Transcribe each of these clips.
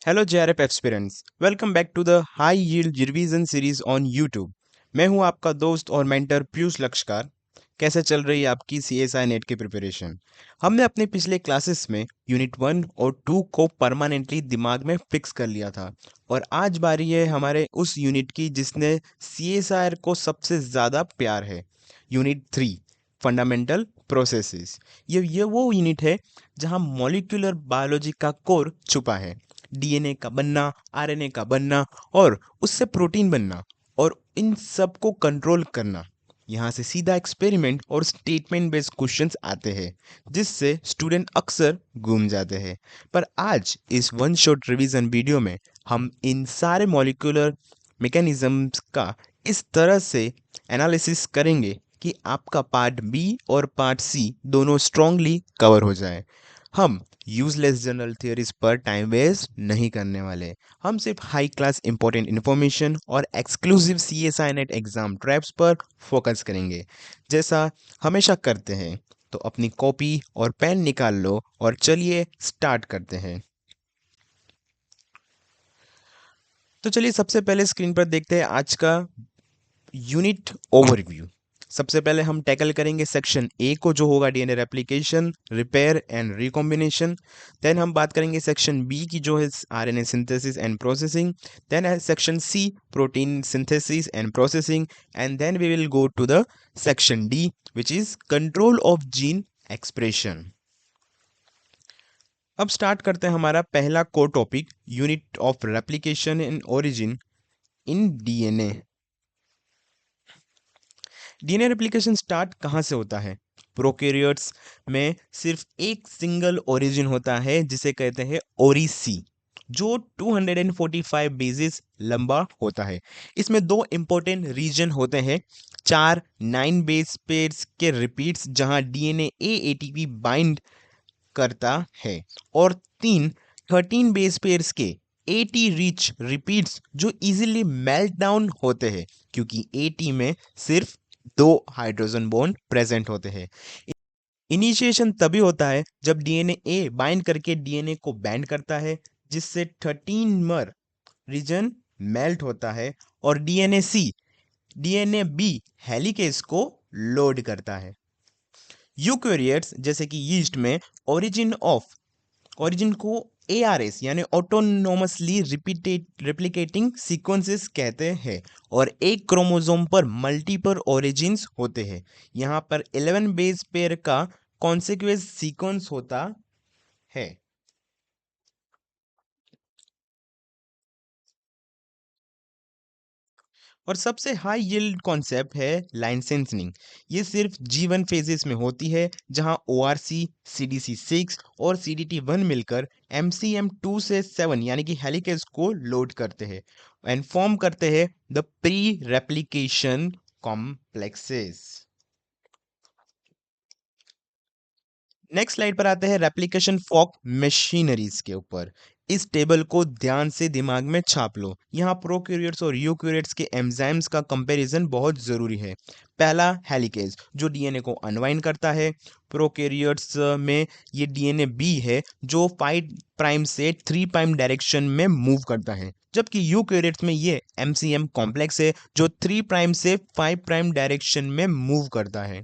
Hello JRF aspirants, welcome back to the high yield revision series on YouTube. मैं हूं आपका दोस्त और मेंटर पीयूष लक्ष्कार। कैसे चल रही है आपकी सीएसआई नेट की प्रिपरेशन? हमने अपने पिछले क्लासेस में यूनिट 1 और 2 को परमानेंटली दिमाग में फिक्स कर लिया था, और आज बारी है हमारे उस यूनिट की जिसने सीएसआई को सबसे ज़्यादा प्यार है। Unit 3, fundamental processes. ये वो यूनिट है जहां मॉलिक्यूलर बायोलॉजी का कोर छुपा है। डीएनए का बनना, आरएनए का बनना और उससे प्रोटीन बनना, और इन सब को कंट्रोल करना। यहाँ से सीधा एक्सपेरिमेंट और स्टेटमेंट बेस्ड क्वेश्चंस आते हैं, जिससे स्टूडेंट अक्सर घूम जाते हैं। पर आज इस वन शॉट रिवीजन वीडियो में हम इन सारे मॉलिक्यूलर मैकेनिज्म्स का इस तरह से एनालिसिस करेंगे कि आपका पार्ट बी और पार्ट सी दोनों स्ट्रांगली कवर हो जाए। हम यूजलेस जनरल थियरीज पर टाइम वेस्ट नहीं करने वाले। हम सिर्फ हाई क्लास इंपॉर्टेंट इन्फॉर्मेशन और exclusive CSI net exam traps पर फोकस करेंगे, जैसा हमेशा करते हैं। तो अपनी कॉपी और पेन निकाल लो और चलिए स्टार्ट करते हैं। तो चलिए सबसे पहले स्क्रीन पर देखते हैं आज का यूनिट ओवरव्यू। सबसे पहले हम टैकल करेंगे सेक्शन ए को, जो होगा DNA replication, repair and recombination. Then हम बात करेंगे सेक्शन बी की, जो है RNA synthesis and processing. Then है section C, protein synthesis and processing. And then we will go to the section D, which is control of gene expression. अब start करते हैं हमारा पहला core topic, unit of replication in origin in DNA. DNA replication start कहाँ से होता है? Prokaryotes में सिर्फ एक सिंगल ओरिजिन होता है, जिसे कहते हैं ओरिसी, जो 245 बेसिस लंबा होता है। इसमें दो इंपॉर्टेंट रीजन होते हैं, चार 9 बेस पेयर्स के रिपीट्स जहां डीएनए एटीपी बाइंड करता है, और तीन 13 बेस पेयर्स के 80 रिच रिपीट्स जो इजीली मेल्ट डाउन होते हैं, क्योंकि 80 में सिर्फ दो हाइड्रोजन बॉन्ड प्रेजेंट होते हैं। इनिशिएशन तभी होता है जब डीएनए ए बाइंड करके डीएनए को बैंड करता है, जिससे 13 मर रीजन मेल्ट होता है, और डीएनए सी डीएनए बी हेलिकेज को लोड करता है। यूकैरियोट्स जैसे कि यीस्ट में ओरिजिन को एआरएस यानी ऑटोनोमसली रिप्लिकेटिंग सीक्वेंसेस कहते हैं, और एक क्रोमोसोम पर मल्टीपल ओरिजिन्स होते हैं। यहाँ पर 11 बेस पेयर का कॉन्सिक्वेंस सीक्वेंस होता है। और सबसे हाई यील्ड कॉन्सेप्ट है लाइसेंसिंग। ये सिर्फ G1 फेजेस में होती है, जहां ORC, CDC6 और CDT1 मिलकर MCM2 से 7 यानी कि हेलिकेज को लोड करते हैं एंड फॉर्म करते हैं the pre replication complexes. Next slide पर आते हैं रेप्लिकेशन फॉक मशीनरीज के ऊपर। इस टेबल को ध्यान से दिमाग में छाप लो। यहाँ प्रोकैरियोट्स और यूकैरियोट्स के एंजाइम्स का कंपैरिजन बहुत जरूरी है। पहला हेलिकेज, जो डीएनए को अनवाइंड करता है। प्रोकैरियोट्स में ये डीएनए बी है, जो 5 प्राइम से 3 प्राइम डायरेक्शन में मूव करता है, जबकि यूकैरियोट्स में ये एमसीएम कॉम्प्लेक्स है, जो 3 प्राइम से 5 प्राइम डायरेक्शन में मूव करता है।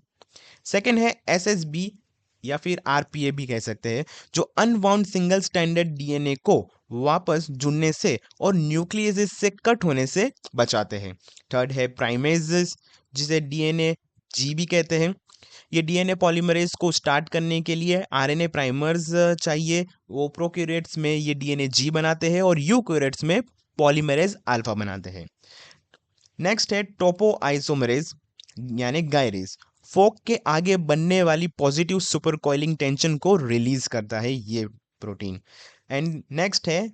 सेकेंड है एसएसबी, या फिर आरपीए भी कह सकते हैं, जो अनबाउंड सिंगल स्टैंडर्ड डीएनए को वापस जुड़ने से और न्यूक्लियस से कट होने से बचाते हैं। थर्ड है प्राइमेजेस, जिसे डीएनए जी भी कहते हैं। ये डीएनए पॉलीमरेज को स्टार्ट करने के लिए आरएनए प्राइमर्स चाहिए। वो प्रोकैरियोट्स में ये डीएनए जी बनाते हैं, और यूकैरियोट्स में पॉलीमरेज अल्फा बनाते हैं। नेक्स्ट है टोपो आइसोमरेज यानी गायरेज। फोक के आगे बनने वाली पॉजिटिव सुपर कॉइलिंग टेंशन को रिलीज करता है ये प्रोटीन। एंड नेक्स्ट है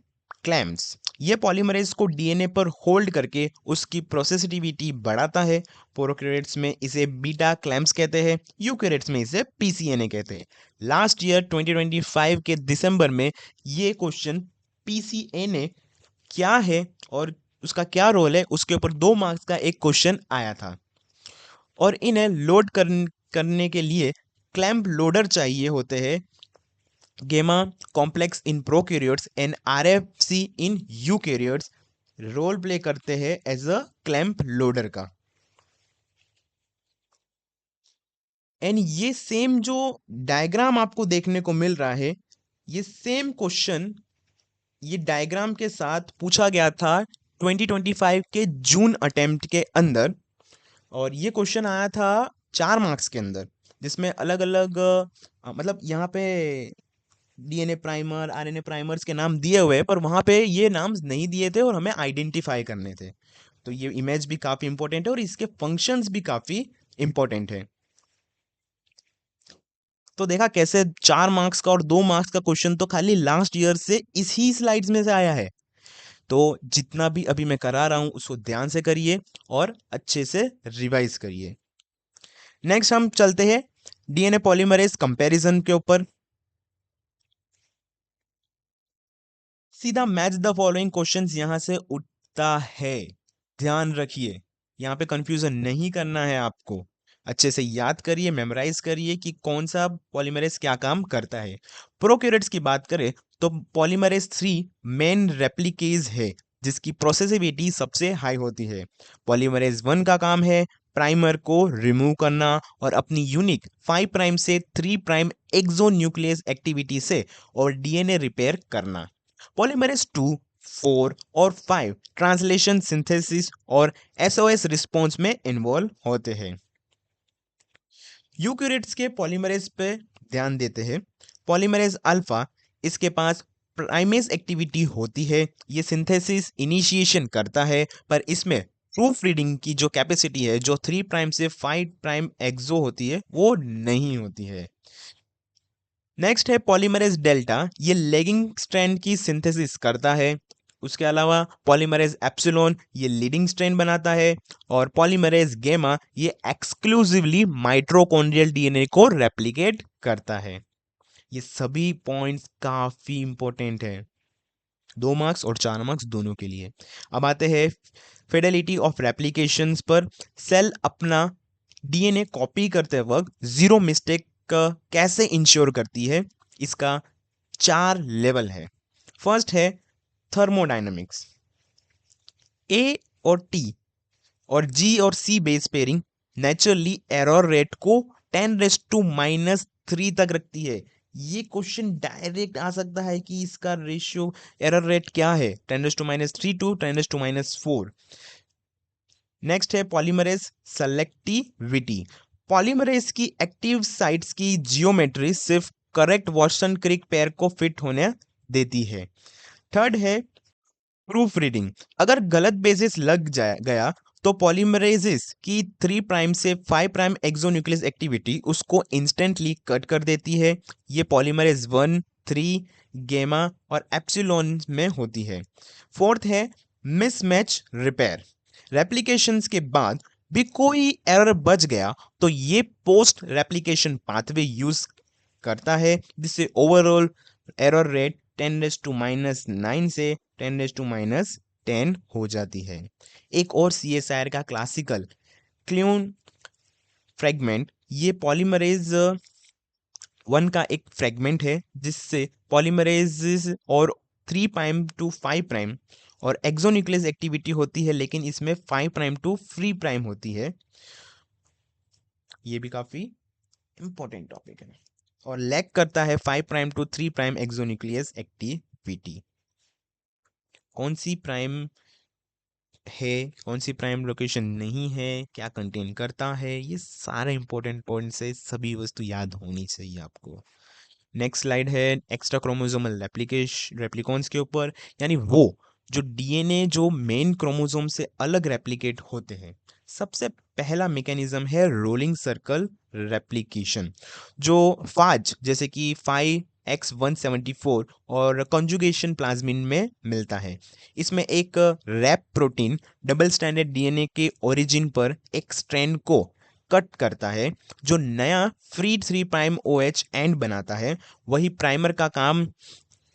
क्लैम्स। ये पॉलीमरेज को डीएनए पर होल्ड करके उसकी प्रोसेसिटिविटी बढ़ाता है। प्रोकैरियोट्स में इसे बीटा क्लैम्स कहते हैं, यूकैरियोट्स में इसे पीसीएनए कहते हैं। लास्ट ईयर 2025 के दिसंबर में ये क्वेश्चन पीसीएनए क्या है और उसका क्या रोल है, उसके ऊपर 2 मार्क्स का एक क्वेश्चन आया था। और इन्हें लोड करने के लिए क्लैंप लोडर चाहिए होते हैं, gamma complex in prokaryotes and RFC in eukaryotes role play करते हैं एज अ क्लैंप लोडर का। एंड ये सेम जो डायग्राम आपको देखने को मिल रहा है, ये सेम क्वेश्चन ये डायग्राम के साथ पूछा गया था 2025 के जून अटेम्प्ट के अंदर। और ये क्वेश्चन आया था 4 मार्क्स के अंदर, जिसमें अलग अलग मतलब यहाँ पे डीएनए प्राइमर आरएनए प्राइमर्स के नाम दिए हुए हैं, पर वहाँ पे ये नाम नहीं दिए थे और हमें आइडेंटिफाई करने थे। तो ये इमेज भी काफ़ी इंपॉर्टेंट है और इसके फंक्शंस भी काफ़ी इंपॉर्टेंट है। तो देखा कैसे 4 मार्क्स का और 2 मार्क्स का क्वेश्चन तो खाली लास्ट ईयर से इसी स्लाइड्स में से आया है। तो जितना भी अभी मैं करा रहा हूं उसको ध्यान से करिए और अच्छे से रिवाइज करिए। नेक्स्ट हम चलते हैं डीएनए पॉलीमरेज कंपैरिजन के ऊपर। सीधा मैच द फॉलोइंग क्वेश्चंस यहां से उठता है। ध्यान रखिए, यहाँ पे कंफ्यूजन नहीं करना है आपको। अच्छे से याद करिए, मेमोराइज करिए कि कौन सा पॉलीमरेज क्या काम करता है। प्रोकैरियोट्स की बात करें तो पॉलीमरेज 3 मेन रेप्लिकेज है जिसकी प्रोसेसिबिलिटी सबसे हाई होती है। पॉलीमरेज 1 का काम है प्राइमर को रिमूव करना और अपनी यूनिक 5 प्राइम से 3 प्राइम एक्सोन्यूक्लियस एक्टिविटी से और डीएनए रिपेयर करना। पॉलीमरेज 2, 4 और 5 ट्रांसलेशन सिंथेसिस और एसओएस रिस्पॉन्स में इन्वॉल्व होते हैं। यूकैरियोट्स के पॉलीमरेज पे ध्यान देते हैं। पॉलीमरेज अल्फा, इसके पास प्राइमेज एक्टिविटी होती है, ये सिंथेसिस इनिशिएशन करता है, पर इसमें प्रूफ रीडिंग की जो कैपेसिटी है जो 3 प्राइम से 5 प्राइम एक्सो होती है वो नहीं होती है। नेक्स्ट है पॉलीमरेज डेल्टा, ये लेगिंग स्ट्रैंड की सिंथेसिस करता है। उसके अलावा पॉलीमरेज एप्सिलॉन ये लीडिंग स्ट्रैंड बनाता है और पॉलीमरेज गेमा ये एक्सक्लूसिवली माइटोकॉन्ड्रियल डीएनए को रेप्लिकेट करता है। ये सभी पॉइंट्स काफी इंपॉर्टेंट है, 2 मार्क्स और 4 मार्क्स दोनों के लिए। अब आते हैं फिडेलिटी ऑफ रेप्लिकेशंस पर। सेल अपना डीएनए कॉपी करते वक्त जीरो मिस्टेक का कैसे इंश्योर करती है, इसका 4 लेवल है। फर्स्ट है थर्मोडायनामिक्स। ए और टी और जी और C base pairing naturally error rate को 10⁻³ तक रखती है। ये क्वेश्चन डायरेक्ट आ सकता है कि इसका रेशियो एरर रेट क्या है, 10⁻³ टू 10⁻⁴। नेक्स्ट है पॉलीमरेज सेलेक्टिविटी। पॉलीमरेज की एक्टिव साइट्स की जियोमेट्री सिर्फ करेक्ट वॉटसन क्रिक पेयर को फिट होने देती है। थर्ड है प्रूफ रीडिंग। अगर गलत बेसिस लग जाए गया तो पॉलीमरेजेस की 3 प्राइम से 5 प्राइम एक्सोन्यूक्लियस एक्टिविटी उसको इंस्टेंटली कट कर देती है। ये पॉलीमरेज 1, 3, गेमा और एप्सिलॉन में होती है। फोर्थ है मिसमैच रिपेयर। रेप्लिकेशंस के बाद भी कोई एरर बच गया तो ये पोस्ट रेप्लिकेशन पाथवे यूज करता है, जिससे ओवरऑल एरर रेट 10⁻⁹ से 10⁻10 हो जाती है। एक और सीएसआईआर का क्लासिकल क्लोन फ्रेगमेंट, ये पॉलीमरेज 1 का एक फ्रेगमेंट है जिससे पॉलीमरेज और 3 प्राइम टू 5 प्राइम और एक्सोन्यूक्लियस एक्टिविटी होती है, लेकिन इसमें 5 प्राइम टू 3 प्राइम होती है। ये भी काफी इंपॉर्टेंट टॉपिक है और लैक करता है 5 prime to 3 prime exonuclease activity. कौन सी प्राइम है, कौन सी प्राइम लोकेशन नहीं है, क्या कंटेन करता है, ये सारे इंपॉर्टेंट पॉइंट्स है, सभी वस्तु याद होनी चाहिए आपको। नेक्स्ट स्लाइड है एक्स्ट्रा क्रोमोसोमल रेप्लिकॉन्स के ऊपर, यानी वो जो डीएनए जो मेन क्रोमोसोम से अलग रेप्लिकेट होते हैं। सबसे पहला मैकेनिज्म है रोलिंग सर्कल रेप्लिकेशन, जो फाज जैसे कि 5X174 और कॉन्जुगेशन प्लाज्मिन में मिलता है। इसमें एक rep protein double stranded DNA के ओरिजिन पर एक स्ट्रैंड को कट करता है, जो नया फ्री 3 प्राइम OH एंड बनाता है। वही प्राइमर का काम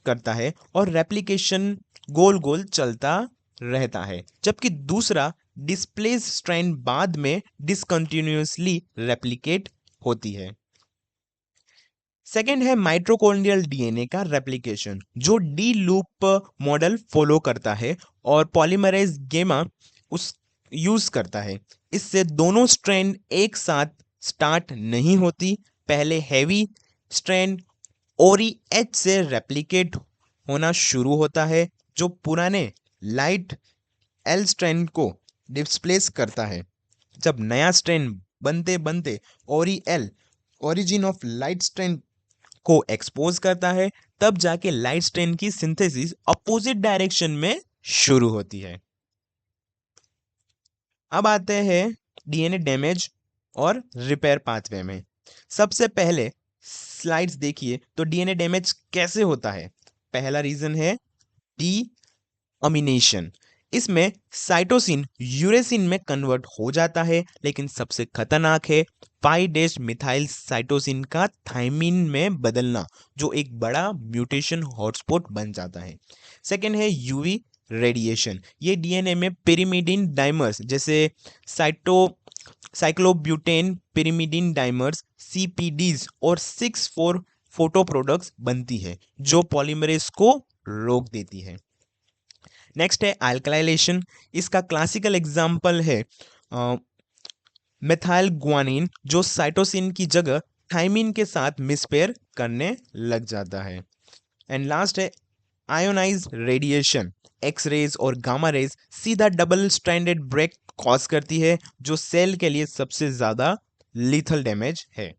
करता है और रेप्लिकेशन गोल गोल चलता रहता है, जबकि दूसरा डिस्प्लेस स्ट्रैंड बाद में डिसकंटिन्यूअसली रेप्लिकेट होती है। सेकेंड है माइटोकॉन्ड्रियल डीएनए का रेप्लिकेशन, जो डी लूप मॉडल फॉलो करता है और पॉलीमरेज गेमा उस यूज करता है। इससे दोनों स्ट्रैंड एक साथ स्टार्ट नहीं होती। पहले हैवी स्ट्रैंड ओरी एच से रेप्लिकेट होना शुरू होता है, जो पुराने लाइट एल स्ट्रैंड को डिस्प्लेस करता है। जब नया स्ट्रैंड बनते बनते ओरी L origin of light strand को एक्सपोज करता है, तब जाके लाइट स्ट्रैंड की सिंथेसिस अपोजिट डायरेक्शन में शुरू होती है। अब आते हैं डीएनए डैमेज और रिपेयर पाथवे में। सबसे पहले स्लाइड्स देखिए तो डीएनए डैमेज कैसे होता है। पहला रीजन है डी अमीनेशन। इसमें साइटोसिन यूरेसिन में कन्वर्ट हो जाता है, लेकिन सबसे खतरनाक है पाई डैश मिथाइल साइटोसिन का थाइमिन में बदलना, जो एक बड़ा म्यूटेशन हॉटस्पॉट बन जाता है। सेकेंड है यूवी रेडिएशन। ये डीएनए में पिरिमिडिन डाइमर्स जैसे साइटो साइक्लोब्यूटेन पिरिमिडिन डाइमर्स सीपीडीज और 6,4 फोटो प्रोडक्ट्स बनती है, जो पॉलीमरेज को रोक देती है। नेक्स्ट है अल्कलाइलेशन। इसका क्लासिकल एग्जाम्पल है मेथाइल ग्वानिन, जो साइटोसिन की जगह थाइमिन के साथ मिसपेयर करने लग जाता है। एंड लास्ट है आयोनाइज रेडिएशन। एक्स रेज और गामा रेज सीधा डबल स्ट्रैंडेड ब्रेक कॉज करती है, जो सेल के लिए सबसे ज्यादा लीथल डैमेज है।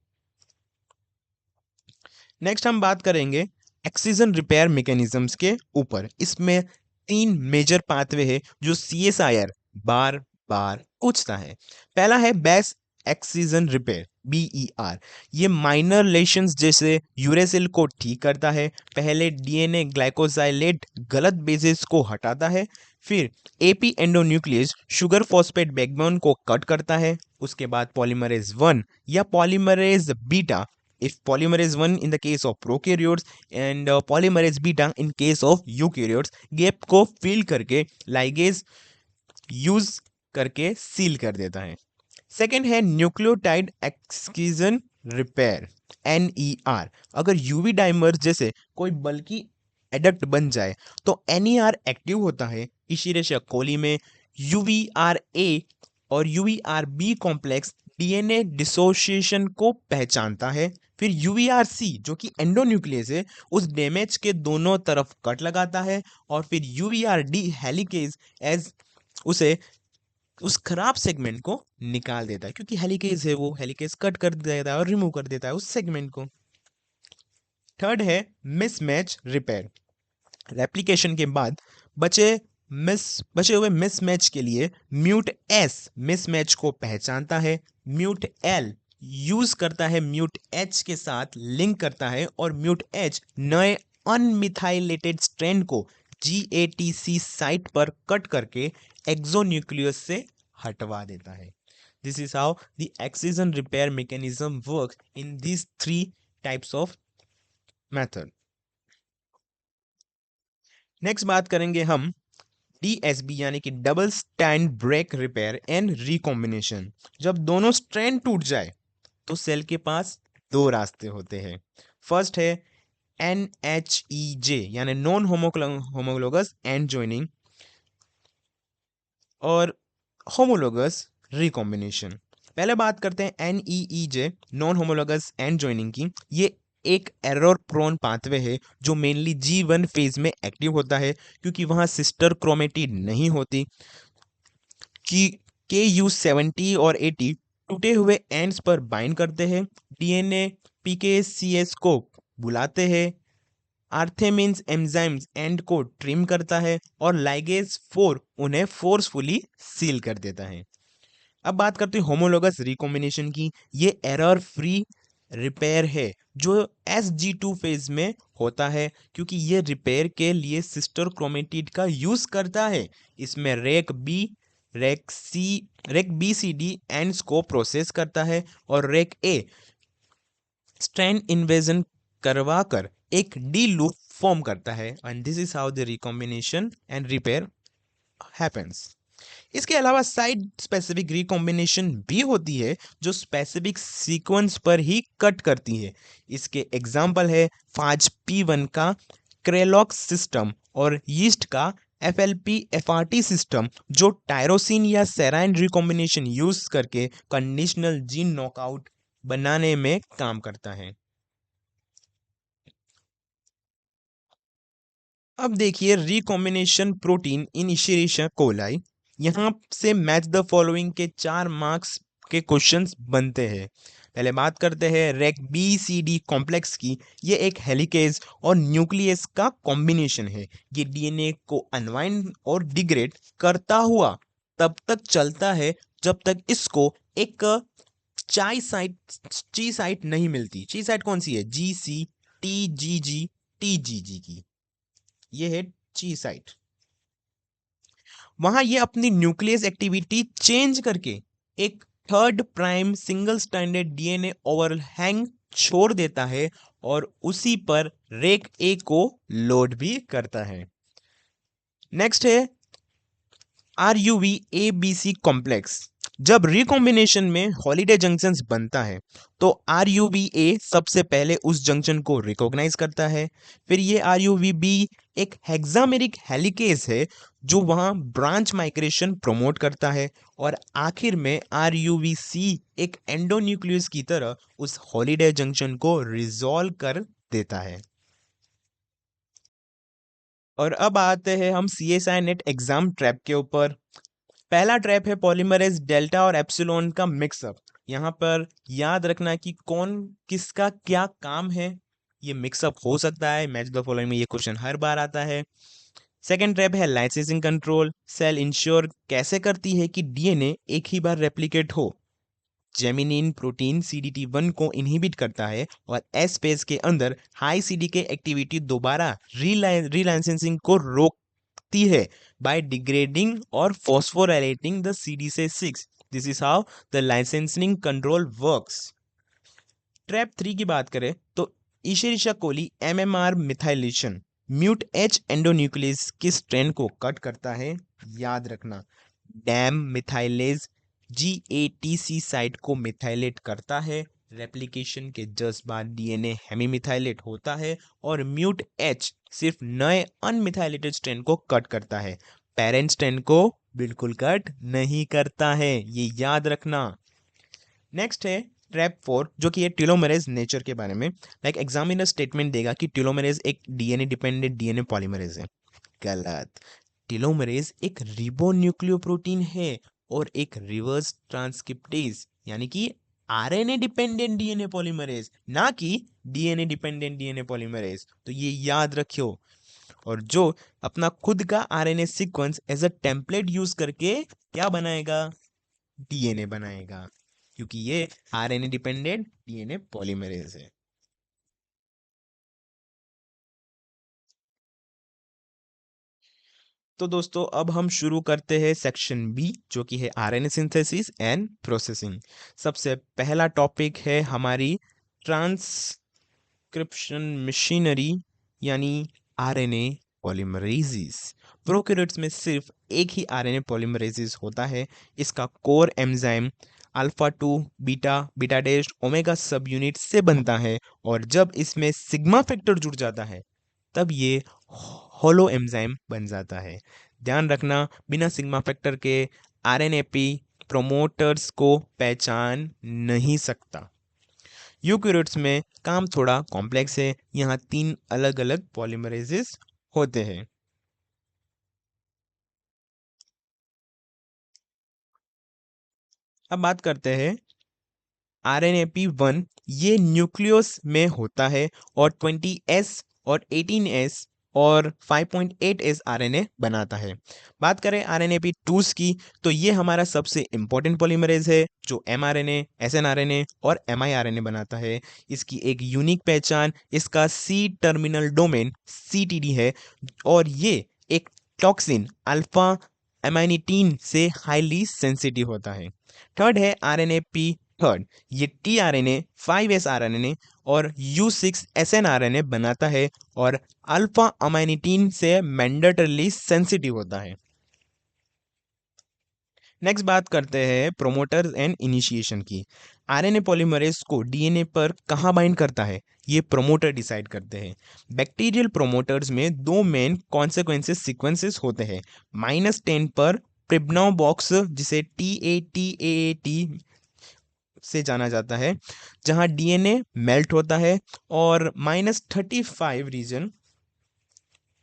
नेक्स्ट हम बात करेंगे एक्सीजन रिपेयर मैकेनिज्म्स के ऊपर। इसमें 3 मेजर पाथवे है जो सीएसआईआर बार बार पूछता है। पहला है बेस एक्सीजन रिपेयर बीईआर। ये माइनर लेशंस जैसे यूरेसिल को ठीक करता है। पहले डीएनए ग्लाइकोसाइलेट गलत बेसेस को हटाता है, फिर AP endonuclease sugar phosphate backbone को कट करता है। उसके बाद पॉलीमरेज 1 या polymerase beta, if polymerase 1 in the case of prokaryotes and polymerase beta in case of eukaryotes, gap को फिल करके लाइगेज यूज करके सील कर देता है। सेकेंड है न्यूक्लियोटाइड एक्सक्रीजन रिपेयर एनईआर। अगर यूवी डाइमर जैसे कोई बल्कि एडक्ट बन जाए तो एनईआर एक्टिव होता है। इशिरेशिया कोली में यूवीआर ए और यूवीआर बी कॉम्प्लेक्स डीएनए डिसोसिएशन को पहचानता है। फिर यूवीआर सी, जो कि एंडोन्यूक्लियस है, उस डैमेज के दोनों तरफ कट लगाता है। और फिर यूवीआर डी हेलिकेज एज उसे उस खराब सेगमेंट को निकाल देता है, क्योंकि हेलिकेज है, वो हेलिकेज कट कर देता है और रिमूव कर देता है उस सेगमेंट को। थर्ड है मिसमैच रिपेयर। रेप्लिकेशन के बाद बचे हुए मिसमैच के लिए म्यूट एस मिसमैच को पहचानता है, म्यूट एल यूज करता है, म्यूट एच के साथ लिंक करता है, और म्यूट एच नए अनमिथाइलेटेड स्ट्रैंड को जीएटीसी साइट पर कट करके एक्सोन्यूक्लियस से हटवा देता है। This is how the excision repair mechanism works in these 3 types of method. Next बात करेंगे हम डीएसबी यानी कि double strand break repair and recombination. जब दोनों स्ट्रैंड टूट जाए तो सेल के पास 2 रास्ते होते हैं। फर्स्ट है NHEJ यानी नॉन होमोलोगस एंड जॉइनिंग, और होमोलोगस रिकॉम्बिनेशन। पहले बात करते हैं NEEJ non homologous and joining की। ये एक एरर प्रोन पाथवे है जो मेनली G1 फेज में एक्टिव होता है, क्योंकि वहां सिस्टर क्रोमेटिड नहीं होती। कि KU70 और 80 टूटे एंड एंड्स पर बाइंड करते हैं, डीएनए पीकेसीएस को बुलाते हैं, आर्थेमिन्स एंजाइम्स एंड को ट्रिम करता है, और लाइगेज 4 उन्हें फोर्सफुली सील कर देता है। अब बात करते हैं होमोलोगस रिकॉम्बिनेशन की। ये एरर फ्री रिपेयर है जो SG2 फेज में होता है, क्योंकि ये रिपेयर के लिए सिस्टर क्रोमेटिड का यूज करता है। इसमें Rec B C D ends को प्रोसेस करता है, और रेक ए स्ट्रैंड इन्वेजन करवा कर एक डी लूप फॉर्म करता है। And this is how the recombination and repair happens. इसके अलावा साइट स्पेसिफिक रिकॉम्बिनेशन भी होती है जो स्पेसिफिक सीक्वेंस पर ही कट करती है। इसके एग्जाम्पल है फाज-P1 का क्रेलॉक्स सिस्टम और यीस्ट का FLP-FRT सिस्टम जो टायरोसिन या सेराइन रिकॉम्बिनेशन यूज करके कंडीशनल जीन नॉकआउट बनाने में काम करता है। अब देखिए रिकॉम्बिनेशन प्रोटीन इन इशेरिशिया कोलाई। यहाँ से मैच द फॉलोइंग के 4 मार्क्स के क्वेश्चंस बनते हैं। पहले बात करते हैं रेक BCD कॉम्प्लेक्स की। ये एक हेलिकेज और न्यूक्लियस का कॉम्बिनेशन है। ये DNA को अनवाइंड और डिग्रेड करता हुआ तब तक चलता है जब तक इसको एक ची साइट नहीं मिलती। ची साइट कौन सी है? GC TGG TGG की, ये है ची साइट। वहां ये अपनी न्यूक्लियस एक्टिविटी चेंज करके एक third prime single stranded DNA overhang छोड़ देता है और उसी पर रेक ए को लोड भी करता है। नेक्स्ट है RUV-ABC कॉम्प्लेक्स। जब रिकॉम्बिनेशन में हॉलिडे जंक्शंस बनता है तो RUVA सबसे पहले उस जंक्शन को रिकॉग्नाइज करता है। फिर ये RUVB एक हेक्सामेरिक हेलिकेज है जो वहां ब्रांच माइग्रेशन प्रमोट करता है और आखिर में RUVC एक एंडोन्यूक्लियस की तरह उस हॉलिडे जंक्शन को रिजॉल्व कर देता है। और अब आते हैं हम CSI नेट एग्जाम ट्रैप के ऊपर। पहला ट्रैप है पॉलीमरेज डेल्टा और एप्सिलॉन का मिक्सअप। यहाँ पर याद रखना कि कौन किसका क्या काम है। ये मिक्सअप हो सकता है, मैच द फॉलोइंग में ये क्वेश्चन हर बार आता है। सेकेंड ट्रैप है लाइसेंसिंग कंट्रोल। सेल इंश्योर कैसे करती है कि DNA एक ही बार रेप्लिकेट हो। जेमिनिन प्रोटीन CDT1 को इनहिबिट करता है और एस स्पेस के अंदर हाई CDK एक्टिविटी दोबारा रीलाइसेंसिंग को रोकती है by degrading or phosphorylating the CDC6. This is how the licensing control works. Trap 3 की बात करें तो Escherichia coli MMR methylation mut H endonuclease के स्ट्रैंड को कट करता है। याद रखना डैम मिथाइलेज GATC साइट को मिथाइलेट करता है। रेप्लिकेशन के जस्ट बाद DNA हेमीमिथाइलेट होता है और म्यूट H सिर्फ नए अनमिथाइलेटेड स्ट्रैंड को कट करता है, पेरेंट स्ट्रैंड को बिल्कुल कट नहीं करता है, ये याद रखना। नेक्स्ट है ट्रैप 4 जो कि है टेलोमेरेज नेचर के बारे में। लाइक एग्जामिनर स्टेटमेंट देगा कि टेलोमेरेज एक DNA डिपेंडेंट DNA पॉलीमरेज है। गलत। टेलोमेरेज एक रिबोन्यूक्लियोप्रोटीन है और एक रिवर्स ट्रांसक्रिप्टेज यानी कि RNA डिपेंडेंट DNA पॉलीमरेज, ना कि DNA डिपेंडेंट DNA पॉलीमरेज। तो ये याद रखियो। और जो अपना खुद का RNA sequence as a template use करके क्या बनाएगा? DNA बनाएगा, क्योंकि ये RNA डिपेंडेंट DNA पॉलीमरेज है। तो दोस्तों अब हम शुरू करते हैं सेक्शन बी जो कि है RNA सिंथेसिस एंड प्रोसेसिंग। सबसे पहला टॉपिक है हमारी ट्रांसक्रिप्शन मशीनरी यानी RNA पॉलीमरेजेस। प्रोकैरियोट्स में सिर्फ एक ही RNA पॉलीमरेजेस होता है। इसका core enzyme alpha 2 beta beta dash omega सब यूनिट से बनता है और जब इसमें सिग्मा फैक्टर जुड़ जाता है तब ये होलो एंजाइम बन जाता है। ध्यान रखना बिना सिग्मा फैक्टर के RNAP प्रोमोटर्स को पहचान नहीं सकता। यूकैरियोट्स में काम थोड़ा कॉम्प्लेक्स है। यहाँ 3 अलग अलग पॉलीमरेजेस होते हैं। अब बात करते हैं RNAP1। ये न्यूक्लियस में होता है और 20S और 18S और 5.8S RNA बनाता है। बात करें RNAP2 की तो ये हमारा सबसे इंपॉर्टेंट पॉलीमरेज है जो mRNA, SNRNA और miRNA बनाता है। इसकी एक यूनिक पहचान इसका C टर्मिनल डोमेन CTD है और ये एक टॉक्सिन अल्फा एमाइनिटीन से हाईली सेंसिटिव होता है। थर्ड है RNAP थर्ड। ये tRNA 5S RNA और U6 SNRNA बनाता है और अल्फा अमाइनिटीन से मैंडेटरली सेंसिटिव होता है। नेक्स्ट बात करते हैं प्रोमोटर्स एंड इनिशिएशन की। आरएनए पॉलीमरेज को डीएनए पर कहाँ बाइंड करता है, ये प्रोमोटर डिसाइड करते हैं। बैक्टीरियल प्रोमोटर्स में दो मेन कॉन्सिक्वेंसेस सीक्वेंसेस होते हैं। -10 पर प्रिब्नाउ बॉक्स, जिसे TATAAT से जाना जाता है, जहां डीएनए मेल्ट होता है, और -35 रीजन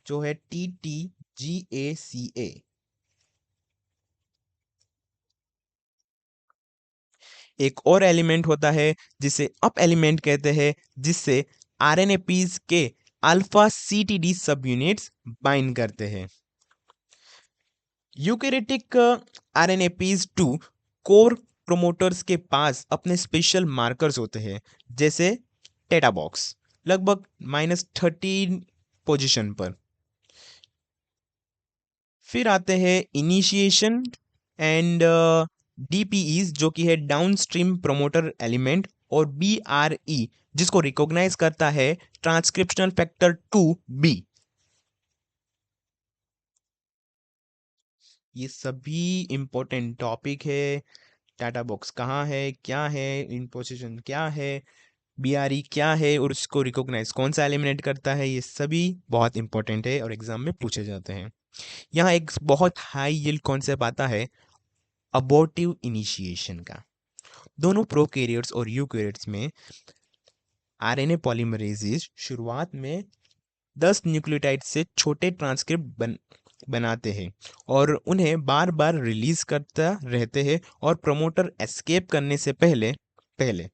जो है TTGACA। एक और एलिमेंट होता है जिसे अप एलिमेंट कहते हैं, जिससे आरएनएपीज के अल्फा सीटीडी सब यूनिट्स बाइंड करते हैं। यूकेरियोटिक आरएनएपीज 2 कोर प्रोमोटर्स के पास अपने स्पेशल मार्कर्स होते हैं, जैसे टेटा बॉक्स लगभग -13 पोजीशन पर। फिर आते हैं इनिशिएशन एंड डीपीईज, जो कि है डाउनस्ट्रीम प्रोमोटर एलिमेंट, और बीआरई, जिसको रिकॉग्नाइज करता है ट्रांसक्रिप्शनल फैक्टर 2B। ये सभी इंपॉर्टेंट टॉपिक है। टाटा बॉक्स कहाँ है, क्या है, इन पोजीशन क्या है, बीआरई क्या है, और उसको रिकॉग्नाइज कौन सा एलिमिनेट करता है, ये सभी बहुत इंपॉर्टेंट है और एग्जाम में पूछे जाते हैं। यहाँ एक बहुत हाई यील्ड कॉन्सेप्ट आता है अबॉर्टिव इनिशिएशन का। दोनों प्रोकैरियोट्स और यूकैरियोट्स में आरएनए पॉलीमरेजेज शुरुआत में 10 न्यूक्लियोटाइड से छोटे ट्रांसक्रिप्ट बनाते हैं और उन्हें बार बार रिलीज करता रहते हैं और प्रमोटर एस्केप करने से पहले पहले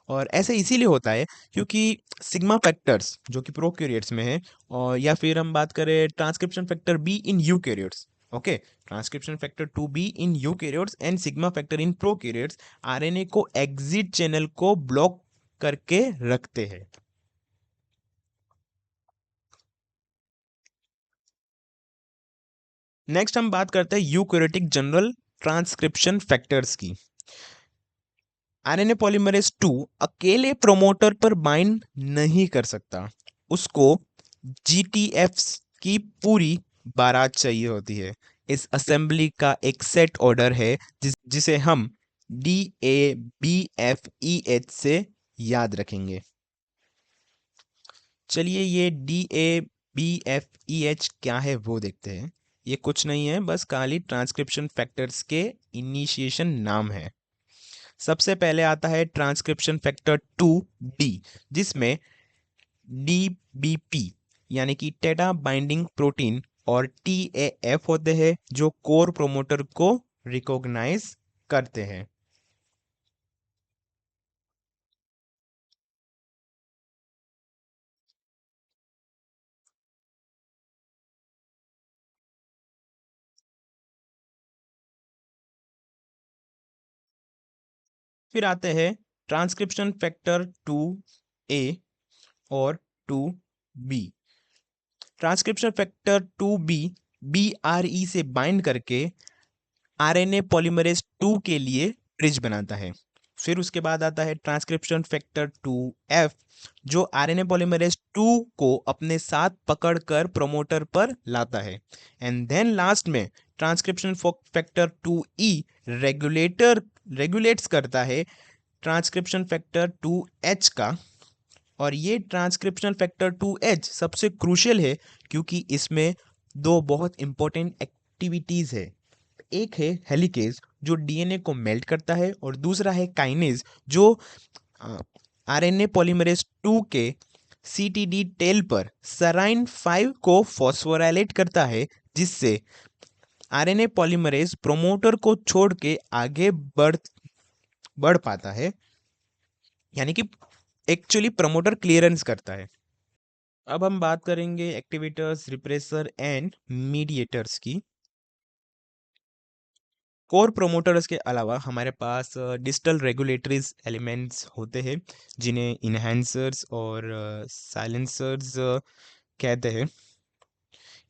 और ऐसा इसीलिए होता है क्योंकि सिग्मा फैक्टर्स जो कि प्रोकैरियोट्स में है, और या फिर हम बात करें transcription factor be in eukaryotes, okay, transcription factor 2B in eukaryotes and sigma factor in prokaryotes RNA को एग्जिट चैनल को ब्लॉक करके रखते हैं। नेक्स्ट हम बात करते हैं यूकैरियोटिक जनरल ट्रांसक्रिप्शन फैक्टर्स की। आरएनए पॉलीमरेज 2 अकेले प्रोमोटर पर बाइंड नहीं कर सकता, उसको जीटीएफ्स की पूरी बारात चाहिए होती है। इस असेंबली का एक सेट ऑर्डर है जिसे हम DABFEH से याद रखेंगे। चलिए ये DABFEH क्या है वो देखते हैं। ये कुछ नहीं है, बस खाली ट्रांसक्रिप्शन फैक्टर्स के इनिशिएशन नाम है। सबसे पहले आता है ट्रांसक्रिप्शन फैक्टर 2B, जिसमें DBP यानी कि टेटा बाइंडिंग प्रोटीन और TAF होते हैं, जो कोर प्रोमोटर को रिकॉग्नाइज करते हैं। फिर आते हैं ट्रांसक्रिप्शन फैक्टर 2A और 2B। Transcription factor 2B BRE से बाइंड करके आरएनए पॉलीमरेज 2 के लिए ब्रिज बनाता है। फिर उसके बाद आता है ट्रांसक्रिप्शन फैक्टर 2F, जो आरएनए पॉलीमरेज 2 को अपने साथ पकड़कर प्रोमोटर पर लाता है। एंड देन लास्ट में ट्रांसक्रिप्शन फैक्टर 2E रेगुलेट्स करता है ट्रांसक्रिप्शन फैक्टर 2H का। और ये ट्रांसक्रिप्शन फैक्टर 2H सबसे क्रूशियल है क्योंकि इसमें दो बहुत इंपॉर्टेंट एक्टिविटीज है। एक है हेलिकेज जो डीएनए को मेल्ट करता है, और दूसरा है काइनेज जो आरएनए पॉलीमरेज 2 के सीटीडी टेल पर सराइन 5 को फॉस्फोराइलेट करता है, जिससे आरएनए पॉलीमरेज प्रोमोटर को छोड़ के आगे बढ़ पाता है, यानी कि एक्चुअली प्रमोटर क्लियरेंस करता है। अब हम बात करेंगे एक्टिवेटर्स, रिप्रेसर एंड मीडिएटर्स की। कोर प्रोमोटर्स के अलावा हमारे पास डिजिटल रेगुलेटरीज एलिमेंट्स होते हैं, जिन्हें इन्हेंसर्स और साइलेंसर्स कहते हैं।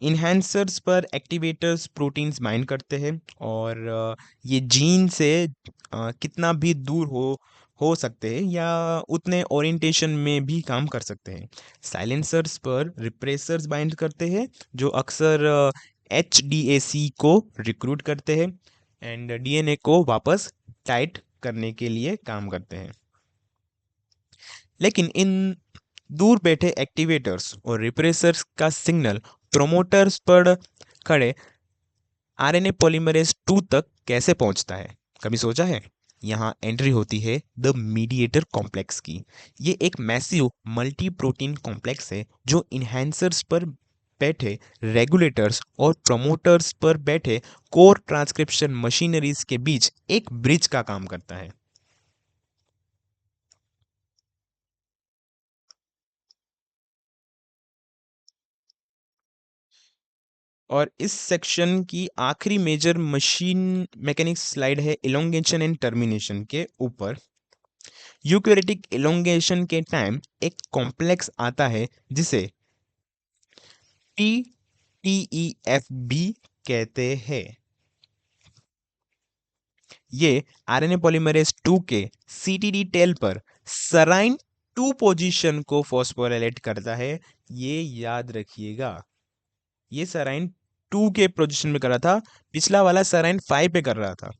इन्हेंसर्स पर एक्टिवेटर्स प्रोटीन्स बाइंड करते हैं और ये जीन से कितना भी दूर हो सकते हैं या उतने ओरिएंटेशन में भी काम कर सकते हैं। साइलेंसर्स पर रिप्रेसर्स बाइंड करते हैं, जो अक्सर HDAC को रिक्रूट करते हैं। एंड डीएनए को वापस टाइट करने के लिए काम करते हैं। लेकिन इन दूर बैठे एक्टिवेटर्स और रिप्रेसर्स का सिग्नल प्रोमोटर्स पर खड़े आरएनए पॉलीमरेज 2 तक कैसे पहुंचता है, कभी सोचा है? यहाँ एंट्री होती है द मीडिएटर कॉम्प्लेक्स की। ये एक मैसिव मल्टी प्रोटीन कॉम्प्लेक्स है जो इन्हेंसर्स पर बैठे रेगुलेटर्स और प्रमोटर्स पर बैठे कोर ट्रांसक्रिप्शन मशीनरीज के बीच एक ब्रिज का काम करता है। और इस सेक्शन की आखिरी मेजर मशीन मैकेनिक्स स्लाइड है इलोंगेशन एंड टर्मिनेशन के ऊपर। यूकैरियोटिक इलोंगेशन के टाइम एक कॉम्प्लेक्स आता है जिसे PTEFB कहते हैं। ये आरएनए पॉलीमरेज 2 के CTD टेल पर सराइन 2 पोजीशन को फॉस्फोराइलेट करता है। ये याद रखिएगा, ये सराइन 2 के पोजीशन में कर रहा था, पिछला वाला सराइन 5 पे कर रहा था।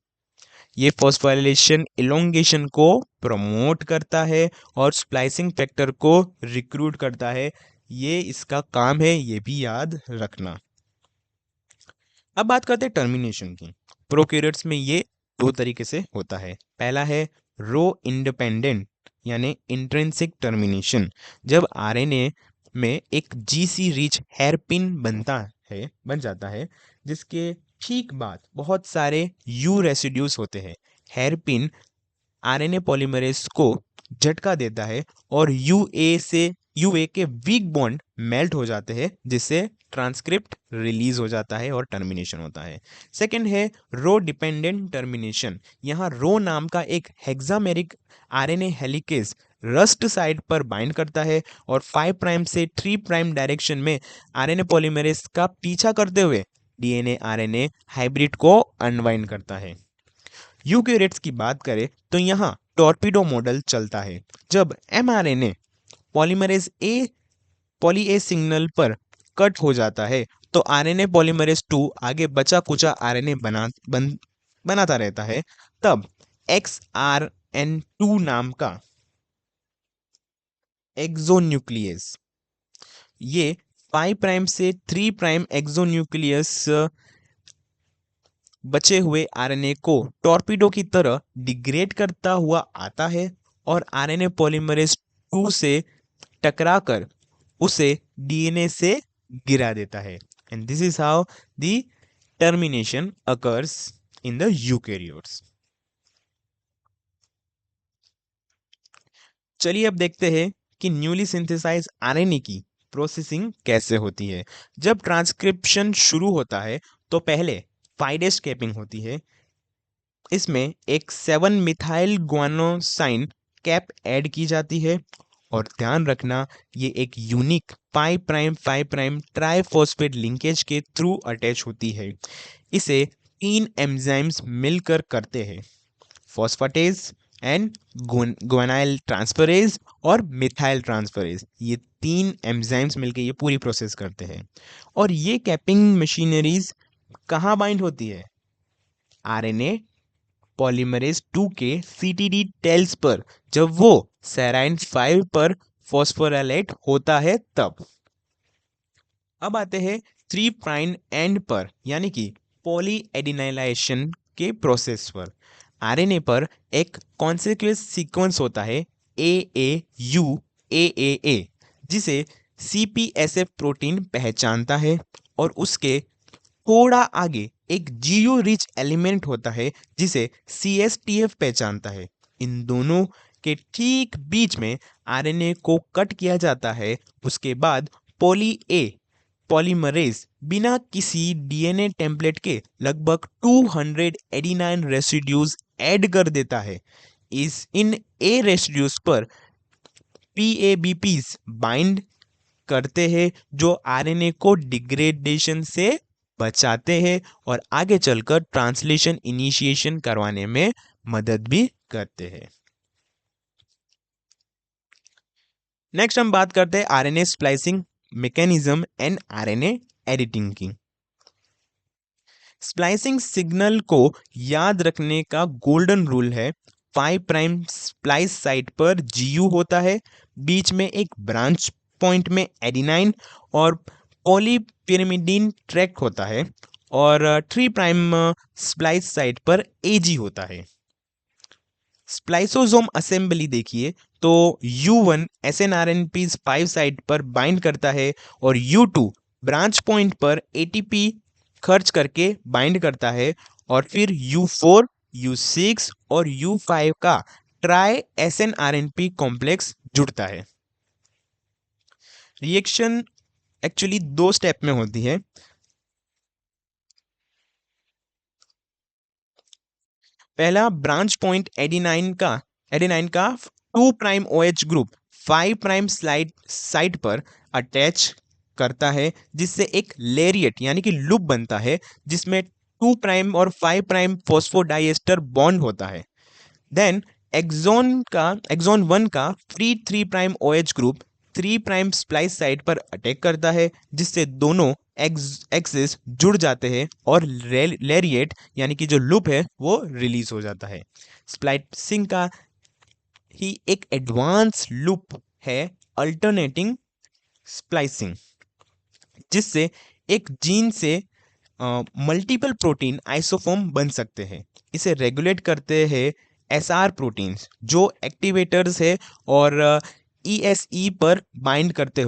ये फॉस्फोराइलेशन इलोंगेशन को प्रमोट करता है और स्प्लाइसिंग फैक्टर को रिक्रूट करता है। ये इसका काम है, ये भी याद रखना। अब बात करते हैं टर्मिनेशन की। प्रोकैरियोट्स में ये दो तरीके से होता है। पहला है रो इंडिपेंडेंट यानी इंट्रिंसिक टर्मिनेशन। जब आरएनए में एक जीसी रिच हेयरपिन बन जाता है जिसके ठीक बाद बहुत सारे यू रेसिड्यूज होते हैं। हेयरपिन आरएनए पॉलीमरेज को झटका देता है और यूए के वीक बॉन्ड मेल्ट हो जाते हैं जिससे ट्रांसक्रिप्ट रिलीज हो जाता है और टर्मिनेशन होता है। सेकंड है रो डिपेंडेंट टर्मिनेशन। यहाँ रो नाम का एक हेक्सामेरिक आरएनए हेलिकेज रस्ट साइड पर बाइंड करता है और 5 प्राइम से 3 प्राइम डायरेक्शन में आरएनए पॉलीमरेज का पीछा करते हुए डीएनए आरएनए हाइब्रिड को अनवाइंड करता है। यूकैरियोट्स की बात करें तो यहाँ टॉर्पीडो मॉडल चलता है। जब mRNA polymerase poly A signal पर कट हो जाता है तो आरएनए पॉलीमरेज 2 आगे बचा कुचा आरएनए बनाता रहता है। तब XRN2 नाम का एक्सोन्यूक्लियस, ये 5 प्राइम से 3 प्राइम एक्सोन्यूक्लियस बचे हुए आरएनए को टॉर्पीडो की तरह डिग्रेड करता हुआ आता है और आरएनए पॉलीमरेज 2 से टकराकर उसे डीएनए से गिरा देता है। And this is how the termination occurs in the eukaryotes. चलिए अब देखते हैं कि न्यूली सिंथेसाइज आरएनए की प्रोसेसिंग कैसे होती है। जब ट्रांसक्रिप्शन शुरू होता है तो पहले फाइडेस कैपिंग होती है। इसमें एक 7 मिथाइल ग्वानोसाइन कैप ऐड की जाती है और ध्यान रखना ये एक यूनिक 5 प्राइम ट्राइफॉस्फेट लिंकेज के थ्रू अटैच होती है। इसे 3 एंजाइम्स मिलकर करते हैं, फॉस्फेटेज एंड ग्वानाइल ट्रांसफरेज और मिथाइल ट्रांसफरेज। ये 3 एंजाइम्स मिलकर ये पूरी प्रोसेस करते हैं। और ये कैपिंग मशीनरीज कहाँ बाइंड होती है? आरएनए पॉलीमरेज 2 के सीटीडी टेल्स पर। जब वो सेराइन 5 पर फॉस्फोराइलेट होता है तब। अब आते हैं 3 प्राइम एंड पर यानी कि पॉली एडिनाइलेशन के प्रोसेस पर। आरएनए पर एक कॉन्सिक्वेंस सीक्वेंस होता है ए ए यू ए ए जिसे सीपीएसएफ प्रोटीन पहचानता है और उसके थोड़ा आगे एक जीयू रिच एलिमेंट होता है जिसे CSTF पहचानता है। इन दोनों के ठीक बीच में आरएनए को कट किया जाता है। उसके बाद पॉली ए पॉलीमरेज बिना किसी डीएनए टेम्पलेट के लगभग 200 एडिनाइन रेसिड्यूज ऐड कर देता है। इन ए रेसिड्यूज पर PABPs बाइंड करते हैं जो आरएनए को डिग्रेडेशन से बचाते हैं और आगे चलकर ट्रांसलेशन इनिशिएशन करवाने में मदद भी करते हैं। नेक्स्ट हम बात करते हैं RNA splicing mechanism and RNA editing की। स्प्लाइसिंग सिग्नल को याद रखने का गोल्डन रूल है, 5 प्राइम स्प्लाइस साइट पर जीयू होता है, बीच में एक ब्रांच पॉइंट में एडिनाइन और पॉलीपिरिमिडीन ट्रैक होता है, और 3 प्राइम स्प्लाइस साइट पर एजी होता है। स्प्लाइसोसोम असेंबली देखिए तो U1 SNRNP 5 साइट पर बाइंड करता है और U2 ब्रांच पॉइंट पर ATP खर्च करके बाइंड करता है, और फिर U4, U6 और U5 का ट्राई SNRNP कॉम्प्लेक्स जुड़ता है। रिएक्शन एक्चुअली 2 स्टेप में होती है। पहला, ब्रांच पॉइंट एडेनाइन का 2 prime OH group 5 prime site पर अटैच करता है, जिससे एक लेरिएट यानी कि लूप बनता है जिसमें 2 प्राइम और 5 प्राइम फॉस्फोडाइएस्टर बॉन्ड होता है। देन एक्सॉन 1 का free 3 prime OH group 3 prime splice site पर अटैक करता है, जिससे दोनों एक्सिस जुड़ जाते हैं और लेरिएट यानी कि जो लूप है वो रिलीज हो जाता है। स्प्लाइसिंग का ही एक एडवांस लूप है अल्टरनेटिंग स्प्लाइसिंग, जिससे एक जीन से मल्टीपल प्रोटीन आइसोफॉर्म बन सकते हैं। इसे रेगुलेट करते हैं SR प्रोटीन्स जो एक्टिवेटर्स है और ESE पर बाइंड करते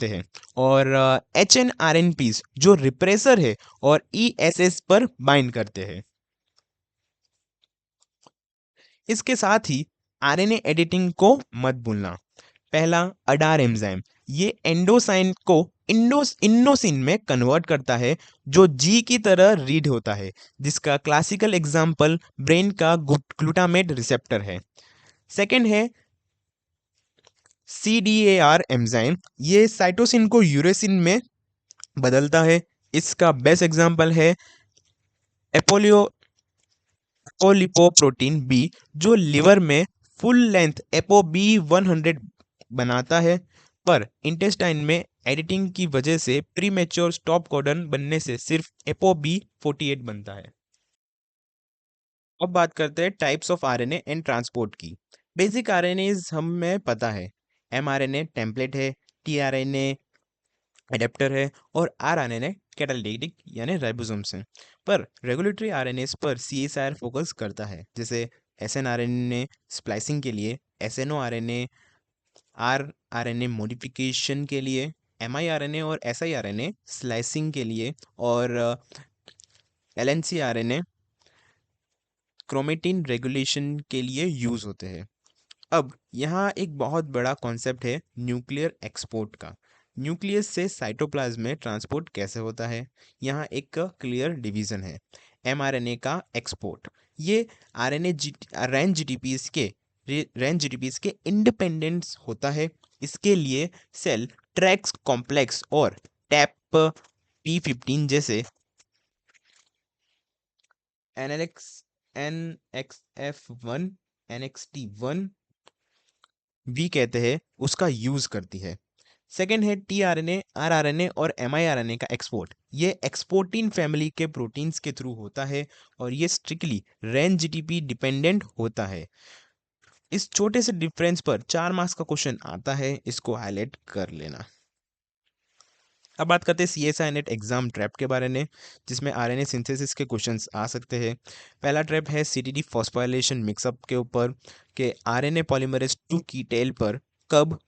हैं, और HNRNPs जो रिप्रेसर है और ESS पर बाइंड करते हैं। इसके साथ ही RNA एडिटिंग को मत भूलना। पहला, अडार एंजाइम, ये एंडोसाइन को इन्नोसिन में कन्वर्ट करता है जो जी की तरह रीड होता है, जिसका क्लासिकल एग्जाम्पल ब्रेन का ग्लूटामेट रिसेप्टर है। सेकेंड है CDAR एंजाइम, ये साइटोसिन को यूरेसिन में बदलता है। इसका बेस्ट एग्जाम्पल है एपोलियो एपोलिपोप्रोटीन बी, जो लिवर में फुल लेंथ ApoB100 बनाता है, पर इंटेस्टाइन में एडिटिंग की वजह से प्रीमेच्योर स्टॉप कोडन बनने से सिर्फ ApoB48 बनता है। अब बात करते हैं types of RNA and transport की। बेसिक RNAs हमें पता है, mRNA टेम्पलेट है, tRNA एडेप्टर है, और rRNA कैटालिटिक यानी राइबोसोम्स है। पर रेगुलेटरी RNAs पर CSIR फोकस करता है, जैसे SNRNA स्प्लाइसिंग के लिए, SNORNA rRNA मॉडिफिकेशन के लिए, miRNA और siRNA स्लाइसिंग के लिए, और LNCRNA क्रोमेटिन रेगुलेशन के लिए यूज होते हैं। अब यहाँ एक बहुत बड़ा कॉन्सेप्ट है न्यूक्लियर एक्सपोर्ट का। न्यूक्लियस से साइटोप्लाज्म में ट्रांसपोर्ट कैसे होता है, यहाँ एक क्लियर डिवीजन है। mRNA का एक्सपोर्ट, ये RNA रेंज जीटीपीस के इंडिपेंडेंस होता है। इसके लिए सेल ट्रैक्स कॉम्प्लेक्स और टैप P15 जैसे NXF1 NXT1 भी कहते हैं, उसका यूज करती है। सेकेंड है tRNA rRNA और miRNA का एक्सपोर्ट। ये एक्सपोर्टिन फैमिली के प्रोटीन्स के थ्रू होता है और ये स्ट्रिक्टली रेंज जीटीपी डिपेंडेंट होता है। इस छोटे से डिफरेंस पर 4 मार्क्स का क्वेश्चन आता है, इसको हाईलाइट कर लेना। अब बात करते हैं CSI नेट एग्जाम ट्रैप के बारे में, जिसमें RNA सिंथेसिस के क्वेश्चंस आ सकते हैं। पहला ट्रैप है CTD फॉस्फोराइलेशन मिक्सअप के ऊपर, के RNA पॉलीमरेज 2 की टेल पर कब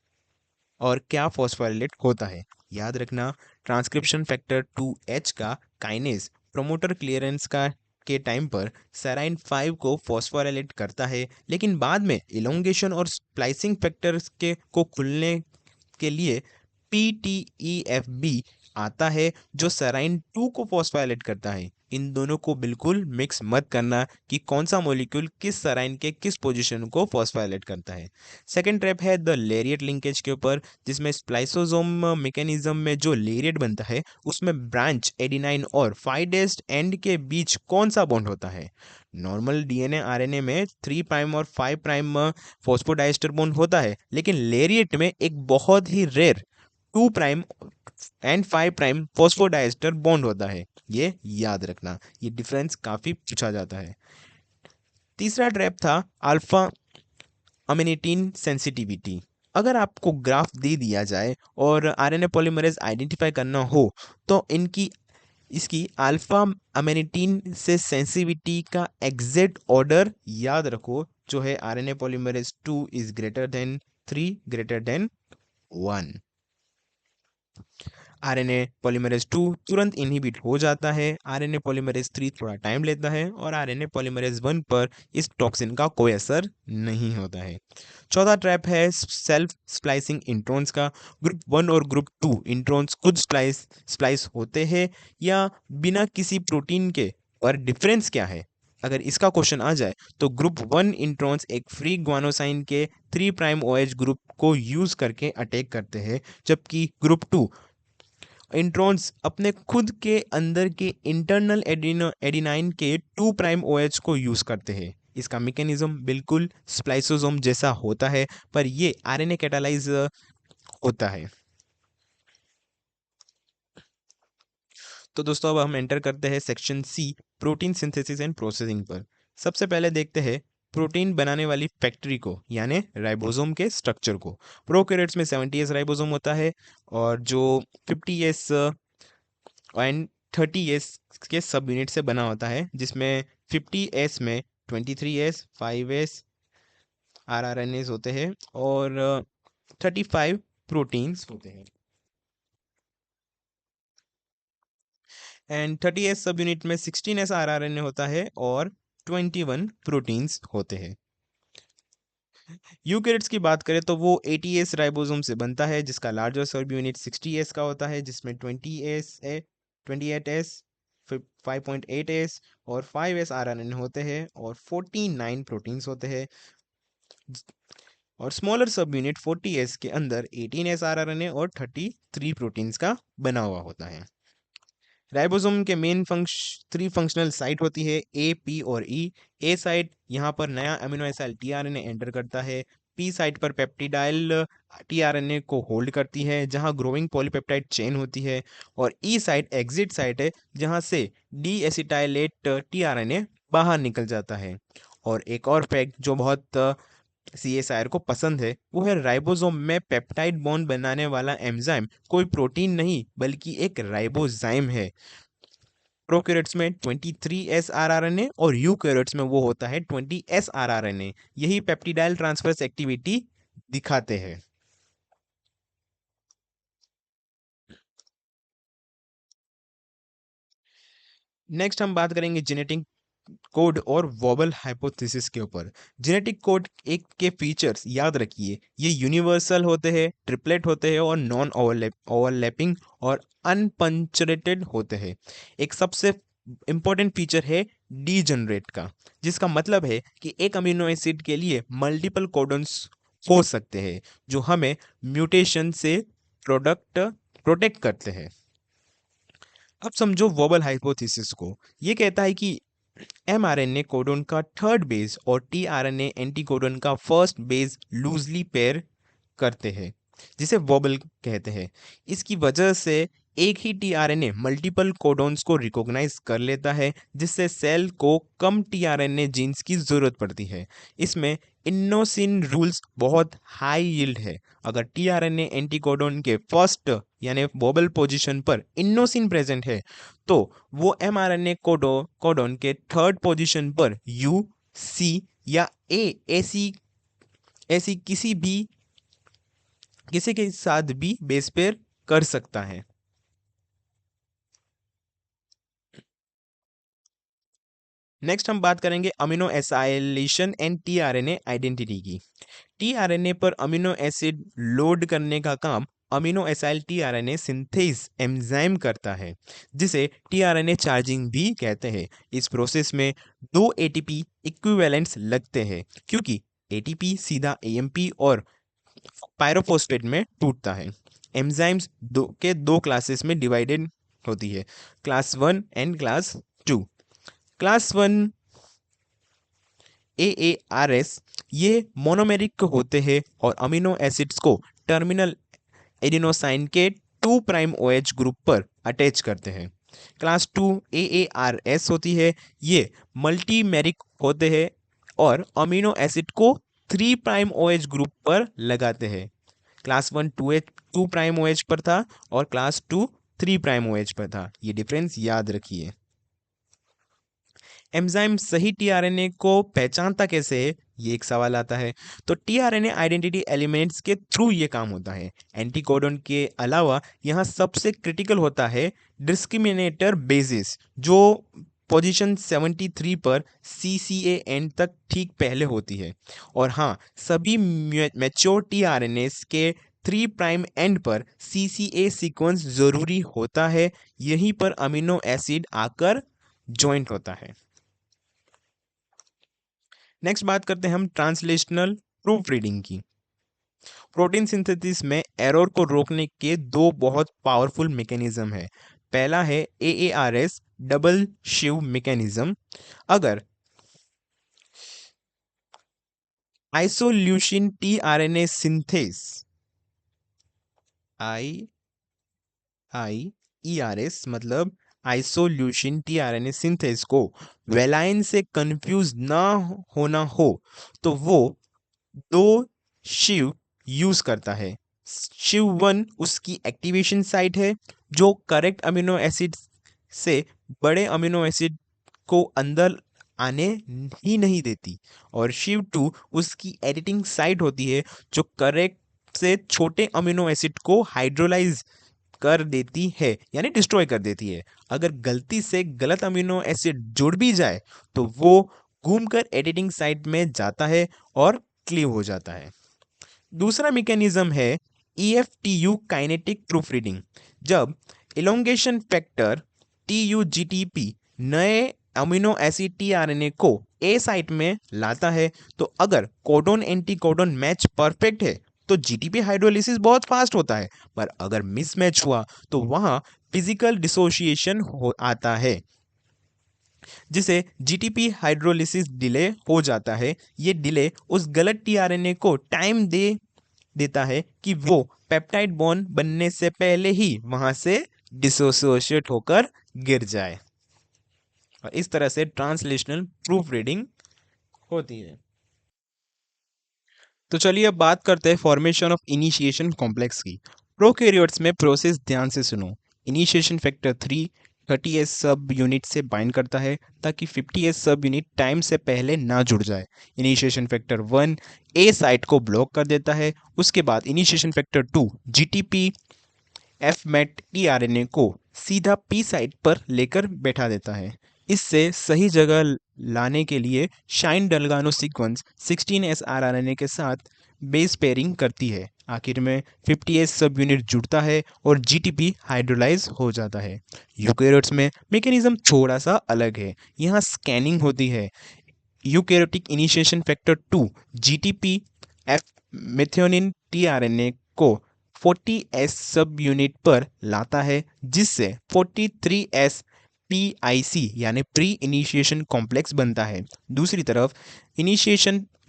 और क्या फॉस्फोराइलेट होता है। याद रखना, ट्रांसक्रिप्शन फैक्टर 2H का काइनेज प्रोमोटर क्लियरेंस का के टाइम पर सेराइन 5 को फॉस्फोराइलेट करता है, लेकिन बाद में इलोंगेशन और स्प्लाइसिंग फैक्टर्स के को खुलने के लिए PTEFB आता है जो सेराइन 2 को फॉस्फोराइलेट करता है। इन दोनों को बिल्कुल मिक्स मत करना कि कौन सा मॉलिक्यूल किस सेराइन के किस पोजीशन को फॉस्फोराइलेट करता है। सेकेंड ट्रैप है द लेरिएट लिंकेज के ऊपर, जिसमें स्प्लाइसोसोम मैकेनिज्म में जो लेरिएट बनता है उसमें ब्रांच एडिनाइन और 5' एंड के बीच कौन सा बॉन्ड होता है। नॉर्मल DNA RNA में 3 प्राइम और 5 प्राइम फॉस्फोडाइस्टर बॉन्ड होता है, लेकिन लेरिएट में एक बहुत ही rare 2 prime and 5 prime phosphodiester bond होता है। ये याद रखना, ये डिफरेंस काफी पूछा जाता है। तीसरा ट्रैप था अल्फा अमिनिटीन सेंसिटिविटी। अगर आपको ग्राफ दे दिया जाए और आरएनए पॉलीमरेज आइडेंटिफाई करना हो तो इनकी इसकी अल्फा अमेनिटीन से सेंसिटिविटी का एग्जैक्ट ऑर्डर याद रखो, जो है RNA polymerase 2 is greater than 3 greater than 1। RNA polymerase 2 तुरंत इनहिबिट हो जाता है, आरएनए पॉलीमरेज 3 थोड़ा टाइम लेता है और आरएनए पॉलीमरेज 1 पर इस टॉक्सिन का कोई असर नहीं होता है। चौथा ट्रैप है सेल्फ स्प्लाइसिंग इंट्रॉन्स का। ग्रुप 1 और ग्रुप 2 इंट्रॉन्स खुद स्प्लाइस होते हैं या बिना किसी प्रोटीन के, और डिफरेंस क्या है? अगर इसका क्वेश्चन आ जाए तो ग्रुप 1 इंट्रॉन्स एक फ्री ग्वानोसाइन के 3 प्राइम ओएच ग्रुप को यूज करके अटैक करते हैं, जबकि ग्रुप 2 इंट्रॉन्स अपने खुद के अंदर के इंटरनल एडिनाइन के 2 प्राइम ओएच को यूज करते हैं। इसका मैकेनिज्म बिल्कुल स्प्लाइसोसोम जैसा होता है, पर ये आरएनए कैटालाइज होता है। तो दोस्तों अब हम एंटर करते हैं section C, protein synthesis and processing पर। सबसे पहले देखते हैं प्रोटीन बनाने वाली फैक्ट्री को, यानी राइबोसोम के स्ट्रक्चर को। प्रोकैरियोट्स में 70s राइबोसोम होता है और जो 50s एंड 30s के सब यूनिट से बना होता है, जिसमें 50s में 23s 5s आरआरएनएस होते हैं और 35 प्रोटीन्स होते हैं। एंड 30s सब यूनिट में 16s आरआरएनए होता है और 21 प्रोटीन्स होते हैं। यूकैरियोट्स की बात करें तो वो 80s राइबोसोम से बनता है, जिसका लार्जर सब यूनिट 60s का होता है, जिसमें 20s 28s 5.8s और 5s आरएनए होते हैं और 49 प्रोटीन्स होते हैं। और स्मॉलर सब यूनिट 40s के अंदर 18s आरआरएनए और 33 प्रोटीन्स का बना हुआ होता है। राइबोसोम के मेन 3 फंक्शनल साइट होती है, ए, पी और ई। ए साइट यहाँ पर नया अमीनो एसिड टीआरएनए एंटर करता है। पी साइट पर पेप्टिडाइल टीआरएनए को होल्ड करती है, जहाँ ग्रोइंग पॉलीपेप्टाइड चेन होती है। और ई साइट एग्जिट साइट है, जहाँ से डी एसिटाइलेट टीआरएनए बाहर निकल जाता है। और एक और फैक्ट जो बहुत सीएसआईआर को पसंद है, वो है राइबोसोम में पेप्टाइड बॉन्ड बनाने वाला एंजाइम कोई प्रोटीन नहीं बल्कि एक राइबोजाइम है। प्रोकैरियोट्स में 23s आरआरएनए और यूकैरियोट्स में वो होता है 20s आरआरएनए। यही पेप्टिडाइल ट्रांसफर्स एक्टिविटी दिखाते हैं। नेक्स्ट हम बात करेंगे जेनेटिक कोड और वोबल हाइपोथेसिस के ऊपर। जेनेटिक कोड एक के फीचर्स याद रखिए, ये यूनिवर्सल होते हैं, ट्रिपलेट होते हैं और नॉन ओवरलैपिंग और अनपंचरेटेड होते हैं। एक सबसे इंपॉर्टेंट फीचर है डीजनरेट का, जिसका मतलब है कि एक अमीनो एसिड के लिए मल्टीपल कोडन्स हो सकते हैं, जो हमें म्यूटेशन से प्रोटेक्ट करते हैं। अब समझो वोबल हाइपोथेसिस को। ये कहता है कि एमआरएनए कोडोन का थर्ड बेस और टीआरएनए एंटीकोडोन का फर्स्ट बेस लूजली पेयर करते हैं, जिसे वोबल कहते हैं। इसकी वजह से एक ही टीआरएनए मल्टीपल कोडोन्स को रिकॉग्नाइज कर लेता है, जिससे सेल को कम टीआरएनए जीन्स की जरूरत पड़ती है। इसमें इनोसिन रूल्स बहुत हाई यील्ड है। अगर टीआरएनए एंटीकोडोन के फर्स्ट यानी वोबल पोजीशन पर इनोसिन प्रेजेंट है, तो वो एमआरएनए कोडोन के थर्ड पोजीशन पर यू, सी या ए ऐसी ऐसी किसी के साथ भी बेस पेयर कर सकता है। नेक्स्ट हम बात करेंगे amino acylation and tRNA identity की। टीआरएनए पर अमीनो एसिड लोड करने का काम amino acyl tRNA synthase enzyme करता है, जिसे टीआरएनए चार्जिंग भी कहते हैं। इस प्रोसेस में दो एटीपी इक्विवेलेंट्स लगते हैं, क्योंकि एटीपी सीधा एएमपी और पायरोफॉस्फेट में टूटता है। एंजाइम्स दो क्लासेस में डिवाइडेड होती है, class 1 and class 2। Class 1 AARS ये मोनोमेरिक होते हैं और अमीनो एसिड्स को टर्मिनल एडिनोसाइन के 2 प्राइम OH ग्रुप पर अटैच करते हैं। क्लास 2 AARS होती है, ये मल्टीमेरिक होते हैं और अमीनो एसिड को 3 प्राइम OH ग्रुप पर लगाते हैं। क्लास 1 2 प्राइम OH पर था और क्लास 2 3 प्राइम OH पर था। ये डिफरेंस याद रखिए। एंजाइम सही टीआरएनए को पहचानता कैसे है, ये एक सवाल आता है। तो टीआरएनए आइडेंटिटी एलिमेंट्स के थ्रू ये काम होता है। एंटीकोडन के अलावा यहाँ सबसे क्रिटिकल होता है डिस्क्रिमिनेटर बेसिस, जो पोजीशन 73 पर CCA एंड तक ठीक पहले होती है। और हाँ, सभी मैच्योर टीआरएनएस के 3 प्राइम एंड पर CCA सीक्वेंस जरूरी होता है। यहीं पर अमीनो एसिड आकर जॉइंट होता है। नेक्स्ट बात करते हैं हम ट्रांसलेशनल प्रूफ रीडिंग की। प्रोटीन सिंथेसिस में एरर को रोकने के दो बहुत पावरफुल मैकेनिज्म है। पहला है AARS डबल शिव मैकेनिज्म। अगर आइसोल्यूशिन tRNA सिंथेस IERS मतलब आइसोल्यूशिन tRNA सिंथेस को वेलाइन से कंफ्यूज ना होना हो तो वो दो शिव यूज करता है। शिव 1 उसकी एक्टिवेशन साइट है जो करेक्ट अमीनो एसिड से बड़े अमीनो एसिड को अंदर आने ही नहीं देती, और शिव 2 उसकी एडिटिंग साइट होती है जो करेक्ट से छोटे अमीनो एसिड को हाइड्रोलाइज कर देती है, यानी डिस्ट्रॉय कर देती है। अगर गलती से गलत अमीनो एसिड जुड़ भी जाए तो वो घूमकर एडिटिंग साइट में जाता है और क्लीव हो जाता है। दूसरा मैकेनिज्म है EFTU काइनेटिक प्रूफ रीडिंग। जब इलोंगेशन फैक्टर TUGTP नए अमीनो एसिड tRNA को ए साइट में लाता है, तो अगर codon anti codon match perfect है तो GTP हाइड्रोलिसिस बहुत फास्ट होता है। पर अगर मिसमैच हुआ तो वहां फिजिकल डिसोसिएशन आता है, जिसे GTP हाइड्रोलिसिस डिले हो जाता है। ये डिले उस गलत tRNA को टाइम दे देता है कि वो पेप्टाइड बॉन्ड बनने से पहले ही वहां से डिसोसिएट होकर गिर जाए। और इस तरह से ट्रांसलेशनल प्रूफ रीडिंग होती है। तो चलिए अब बात करते हैं फॉर्मेशन ऑफ इनिशिएशन कॉम्प्लेक्स की। प्रोकैरियोट्स में प्रोसेस ध्यान से सुनो। इनिशिएशन फैक्टर 3 30S सब यूनिट से बाइंड करता है ताकि 50S सब यूनिट टाइम से पहले ना जुड़ जाए। इनिशिएशन फैक्टर 1 ए साइट को ब्लॉक कर देता है। उसके बाद initiation factor 2 GTP FMET tRNA को सीधा P साइट पर लेकर बैठा देता है। इससे सही जगह लाने के लिए शाइन डलगानो सीक्वेंस 16S rRNA के साथ बेस पेयरिंग करती है। आखिर में 50S सब यूनिट जुड़ता है और GTP हाइड्रोलाइज हो जाता है। यूकेरियोट्स में मैकेनिज्म थोड़ा सा अलग है। यहाँ स्कैनिंग होती है। Eukaryotic initiation factor 2 GTP F methionine tRNA को 40S सब यूनिट पर लाता है, जिससे 43S PIC यानी प्री इनिशिएशन कॉम्प्लेक्स बनता है। दूसरी तरफ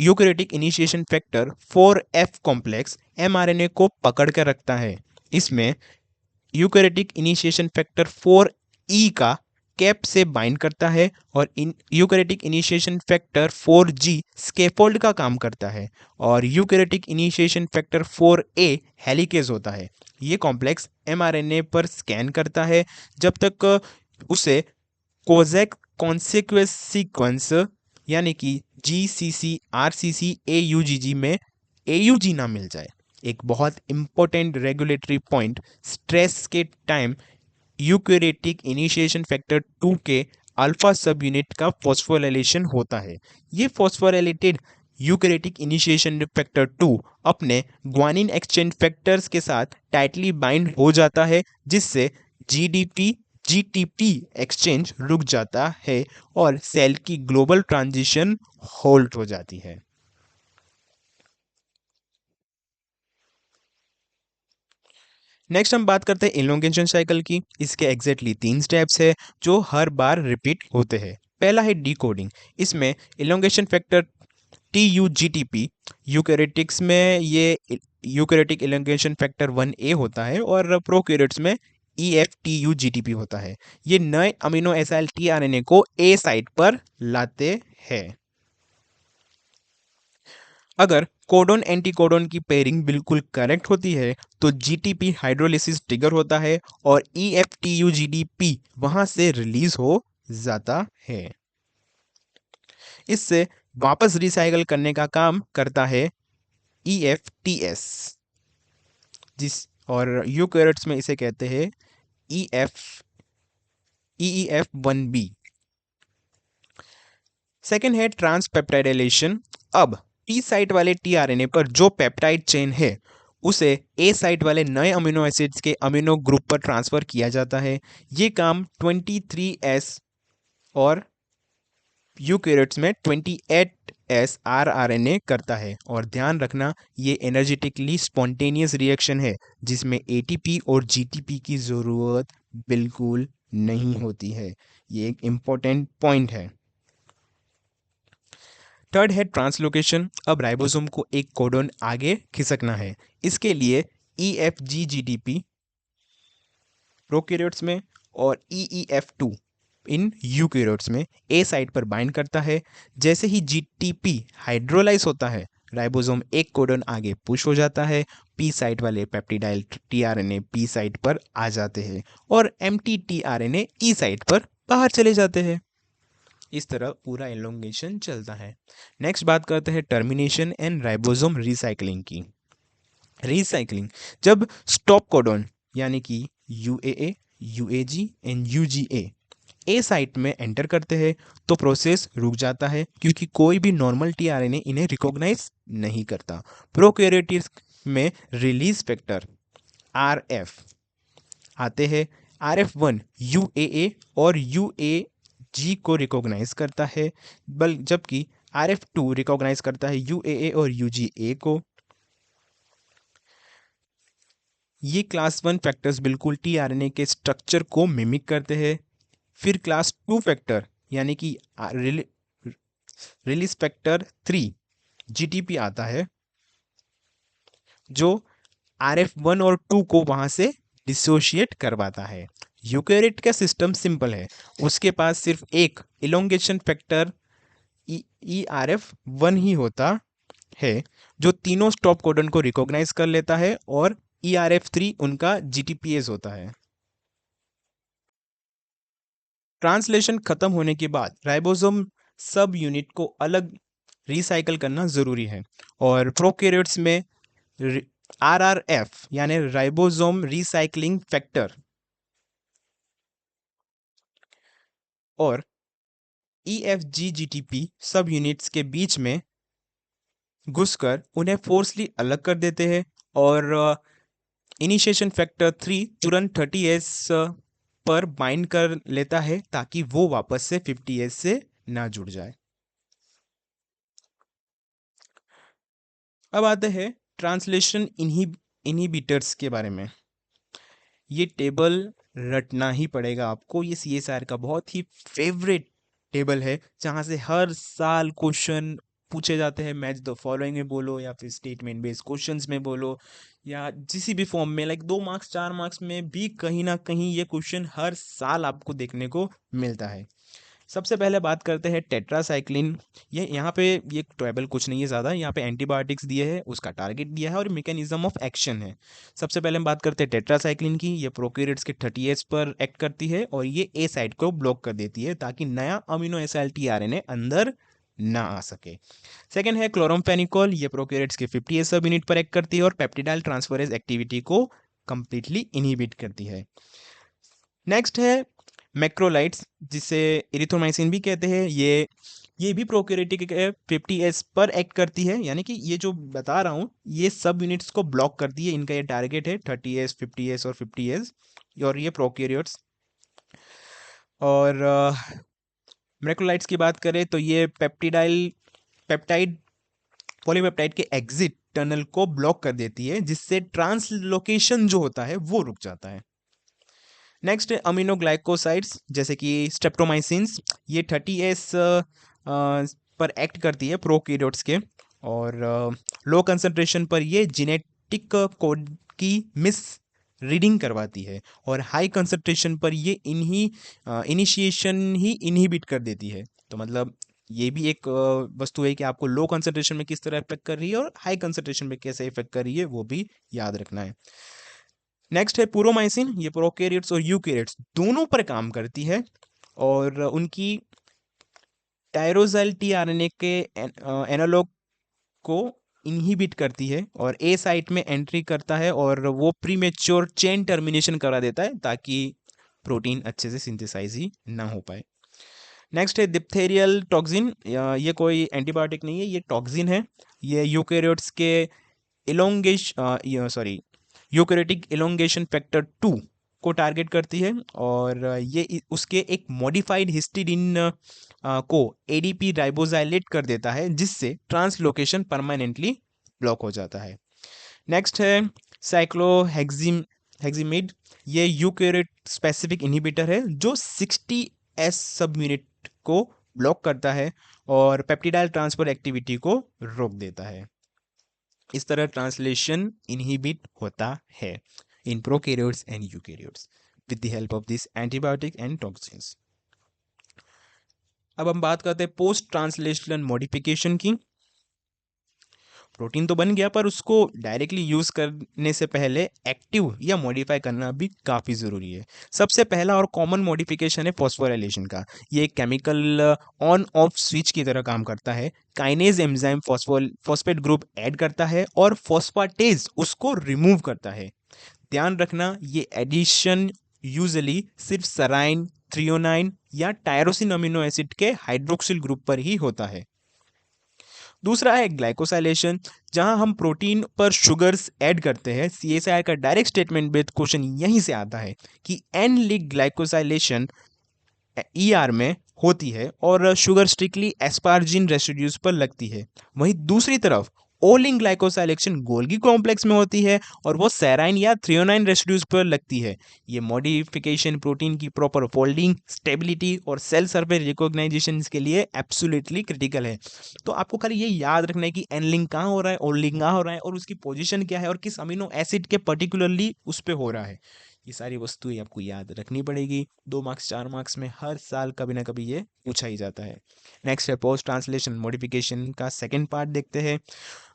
eukaryotic initiation factor 4F complex mRNA को पकड़ कर रखता है। इसमें यूकेरियोटिक इनिशिएशन फैक्टर 4E का कैप से बाइंड करता है और eukaryotic initiation factor 4G scaffold का काम करता है, और eukaryotic initiation factor 4A helicase होता है। ये कॉम्प्लेक्स mRNA पर स्कैन करता है जब तक उसे कोजैक कॉन्सिक्वेंस सीक्वेंस यानी कि GCC RCC AUGG में AUG ना मिल जाए। एक बहुत इंपॉर्टेंट रेगुलेटरी पॉइंट, स्ट्रेस के टाइम यूकेरियोटिक इनिशिएशन फैक्टर 2 के अल्फा सब यूनिट का फॉस्फोराइलेशन होता है। ये फॉस्फोराइलेटेड यूकेरियोटिक इनिशिएशन फैक्टर 2 अपने ग्वानिन एक्सचेंज फैक्टर्स के साथ टाइटली बाइंड हो जाता है, जिससे GTP एक्सचेंज रुक जाता है और सेल की ग्लोबल ट्रांजिशन होल्ड हो जाती है। नेक्स्ट हम बात करते हैं इलोंगेशन साइकिल की। इसके एग्जैक्टली 3 स्टेप्स है जो हर बार रिपीट होते हैं। पहला है डिकोडिंग। इसमें इलोंगेशन फैक्टर TUGTP यूकैरियोटिक्स में ये यूकैरियोटिक एलोंगेशन फैक्टर 1A होता है और प्रोकैरियोट्स में EFTUGTP होता है। ये नए अमीनो एसिड tRNA को A साइट पर लाते हैं। अगर कोडोन एंटीकोडोन की पेयरिंग बिल्कुल करेक्ट होती है तो GTP हाइड्रोलिसिस ट्रिगर होता है और EFTUGTP वहां से रिलीज हो जाता है। इससे वापस रिसाइकल करने का काम करता है EFTS, जिस और यूकैरियोट्स में इसे कहते हैं EEF1B। सेकेंड है ट्रांसपेप्टाइडेलेशन। अब टी साइट वाले टीआरएनए पर जो पेप्टाइड चेन है उसे ए साइट वाले नए अमीनो एसिड्स के अमीनो ग्रुप पर ट्रांसफर किया जाता है। ये काम 23S और यूकैरियोट्स में 28S आरआरएनए करता है। और ध्यान रखना ये एनर्जेटिकली स्पॉन्टेनियस रिएक्शन है जिसमें एटीपी और जीटीपी की ज़रूरत बिल्कुल नहीं होती है। ये एक इम्पोर्टेंट पॉइंट है। थर्ड है ट्रांसलोकेशन। अब राइबोसोम को एक कोडोन आगे खिसकना है। इसके लिए EFGGTP प्रोकैरियोट्स में और EEF2 इन यूकैरियोट्स में ए साइट पर बाइंड करता है। जैसे ही GTP हाइड्रोलाइज होता है राइबोसोम एक कोडोन आगे पुश हो जाता है। पी साइट वाले पेप्टिडाइल टीआरएनए पी साइट पर आ जाते हैं और एम्प्टी टीआरएनए ई साइट पर बाहर चले जाते हैं। इस तरह पूरा एलोंगेशन चलता है। नेक्स्ट बात करते हैं टर्मिनेशन एंड राइबोसोम रिसाइकलिंग की। रिसाइकलिंग जब स्टॉप कोडोन यानी कि UAA, UAG and UGA A site में एंटर करते हैं तो प्रोसेस रुक जाता है क्योंकि कोई भी नॉर्मल टीआरएनए इन्हें रिकॉग्नाइज नहीं करता। प्रोकैरियोट्स में रिलीज फैक्टर RF आते हैं। RF1 UAA और UAG को रिकॉग्नाइज करता है जबकि RF2 रिकॉग्नाइज करता है UAA और UGA को। ये क्लास 1 फैक्टर्स बिल्कुल टीआरएनए के स्ट्रक्चर को मिमिक करते हैं। फिर क्लास 2 फैक्टर यानी कि रिलीज फैक्टर 3 GTP आता है जो RF1 और 2 को वहां से डिसोशिएट करवाता है। यूकैरियोट का सिस्टम सिंपल है। उसके पास सिर्फ एक इलोंगेशन फैक्टर ERF1 ही होता है जो तीनों स्टॉप कोडन को रिकॉग्नाइज कर लेता है और ERF3 उनका GTPase होता है। ट्रांसलेशन खत्म होने के बाद राइबोसोम सब यूनिट को अलग रिसाइकल करना जरूरी है और प्रोकैरियोट्स में RRF यानी राइबोसोम रिसाइकलिंग फैक्टर और EFGGTP सब यूनिट्स के बीच में घुसकर उन्हें फोर्सली अलग कर देते हैं और इनिशिएशन फैक्टर 3 तुरंत 30S पर बाइंड कर लेता है ताकि वो वापस से 50S से ना जुड़ जाए। अब आते हैं ट्रांसलेशन इनहिबिटर्स के बारे में। ये टेबल रटना ही पड़ेगा आपको। ये CSR का बहुत ही फेवरेट टेबल है जहाँ से हर साल क्वेश्चन पूछे जाते हैं। मैच द फॉलोइंग में बोलो या फिर स्टेटमेंट बेस्ड क्वेश्चंस में बोलो या किसी भी फॉर्म में, लाइक 2 मार्क्स 4 मार्क्स में भी कहीं ना कहीं ये क्वेश्चन हर साल आपको देखने को मिलता है। सबसे पहले बात करते हैं टेट्रासाइक्लिन। ये यहाँ पे ये टेबल कुछ नहीं है ज़्यादा। यहाँ पे एंटीबायोटिक्स दिए है, उसका टारगेट दिया है और मैकेनिज्म ऑफ एक्शन है। सबसे पहले हम बात करते हैं टेट्रासाइक्लिन की। ये प्रोकैरियोट्स के 30S पर एक्ट करती है और ये ए साइट को ब्लॉक कर देती है ताकि नया अमीनो एसिड टीआरएनए अंदर ना आ सके। सेकेंड है क्लोरामफेनिकोल। ये प्रोकैरियोट्स के 50S सब यूनिट पर एक्ट करती है और पेप्टिडाइल ट्रांसफरेज एक्टिविटी को कंप्लीटली इनहिबिट करती है। नेक्स्ट है मैक्रोलाइट्स जिसे इरिथ्रोमाइसिन भी कहते हैं। ये भी प्रोकैरियोटिक के 50S पर एक्ट करती है, यानी कि ये जो बता रहा हूँ ये सब यूनिट्स को ब्लॉक करती है। इनका ये टारगेट है 30S 50S और 50S और ये प्रोकैरियोट्स। और मैक्रोलाइट्स की बात करें तो ये पेप्टाइड पॉलीपेप्टाइड के एग्जिट टनल को ब्लॉक कर देती है जिससे ट्रांसलोकेशन जो होता है वो रुक जाता है। नेक्स्ट है अमीनो ग्लाइकोसाइड्स जैसे कि स्ट्रेप्टोमाइसिन्स। ये 30S पर एक्ट करती है प्रोकैरियोट्स के, और लो कंसंट्रेशन पर ये जेनेटिक कोड की मिस रीडिंग करवाती है, और हाई कंसंट्रेशन पर ये इनिशिएशन ही इनहिबिट कर देती है। तो मतलब ये भी एक वस्तु है कि आपको लो कंसंट्रेशन में किस तरह इफेक्ट कर रही है और हाई कंसंट्रेशन में कैसे इफेक्ट कर रही है, वो भी याद रखना है। नेक्स्ट है पुरोमाइसिन। ये प्रोकैरियोट्स और यूकैरियोट्स दोनों पर काम करती है, और उनकी टायरोसाइल टीआरएनए के एनालॉग को इनहिबिट करती है, और ए साइट में एंट्री करता है, और वो प्रीमेच्योर चेन टर्मिनेशन करा देता है ताकि प्रोटीन अच्छे से सिंथेसाइज ही ना हो पाए। नेक्स्ट है डिप्थेरियल टॉक्सिन। ये कोई एंटीबायोटिक नहीं है, ये टॉक्सिन है। ये यूकैरियोट्स के यूकैरियोटिक इलोंगेशन फैक्टर 2 को टारगेट करती है, और ये उसके एक मॉडिफाइड हिस्टिडीन को एडीपी राइबोजाइलेट कर देता है, जिससे ट्रांसलोकेशन परमानेंटली ब्लॉक हो जाता है। नेक्स्ट है साइक्लोहेक्सिमिड। ये यूकैरियोट स्पेसिफिक इनहिबिटर है जो 60S सब यूनिट को ब्लॉक करता है और पेप्टिडाइल ट्रांसफर एक्टिविटी को रोक देता है। इस तरह ट्रांसलेशन इनहिबिट होता है in prokaryotes and eukaryotes with the help of this antibiotic and toxins. अब हम बात करते हैं पोस्ट ट्रांसलेशनल मॉडिफिकेशन की। प्रोटीन तो बन गया, पर उसको डायरेक्टली यूज करने से पहले एक्टिव या मॉडिफाई करना भी काफ़ी ज़रूरी है। सबसे पहला और कॉमन मॉडिफिकेशन है फॉस्फोराइलेशन का। ये एक केमिकल ऑन ऑफ स्विच की तरह काम करता है। Kinase enzyme phosphate group add करता है और फॉस्फाटेज उसको रिमूव करता है। ध्यान रखना, ये एडिशन यूजुअली सिर्फ सेराइन, थ्रियोनाइन या टायरोसिन अमीनो एसिड के हाइड्रोक्सिल ग्रुप पर ही होता है। दूसरा है ग्लाइकोसाइलेशन, जहां हम प्रोटीन पर शुगर्स ऐड करते हैं। सीएसआईआर का डायरेक्ट स्टेटमेंट बेस्ड क्वेश्चन यहीं से आता है कि एन लीग ग्लाइकोसाइलेशन ईआर में होती है और शुगर स्ट्रिक्टली एस्पार्जिन रेसिड्यूज पर लगती है। वहीं दूसरी तरफ ओलिंग ग्लाइकोसाइलेशन गोल्गी कॉम्प्लेक्स में होती है और वो सेराइन या थ्रियोनाइन रेसिड्यूज पर लगती है। ये मॉडिफिकेशन प्रोटीन की प्रॉपर फोल्डिंग, स्टेबिलिटी और सेल सरफेस रिकॉग्नाइजेशन के लिए एब्सोल्युटली क्रिटिकल है। तो आपको खाली ये याद रखना है कि एनलिंग कहाँ हो रहा है, ओलिंग कहाँ हो रहा है, और उसकी पोजीशन क्या है और किस अमीनो एसिड के पर्टिकुलरली उस पर हो रहा है। ये सारी वस्तुएं आपको याद रखनी पड़ेगी। 2 मार्क्स 4 मार्क्स में हर साल कभी ना कभी ये पूछा ही जाता है। नेक्स्ट है पोस्ट ट्रांसलेशन मॉडिफिकेशन का सेकंड पार्ट देखते हैं।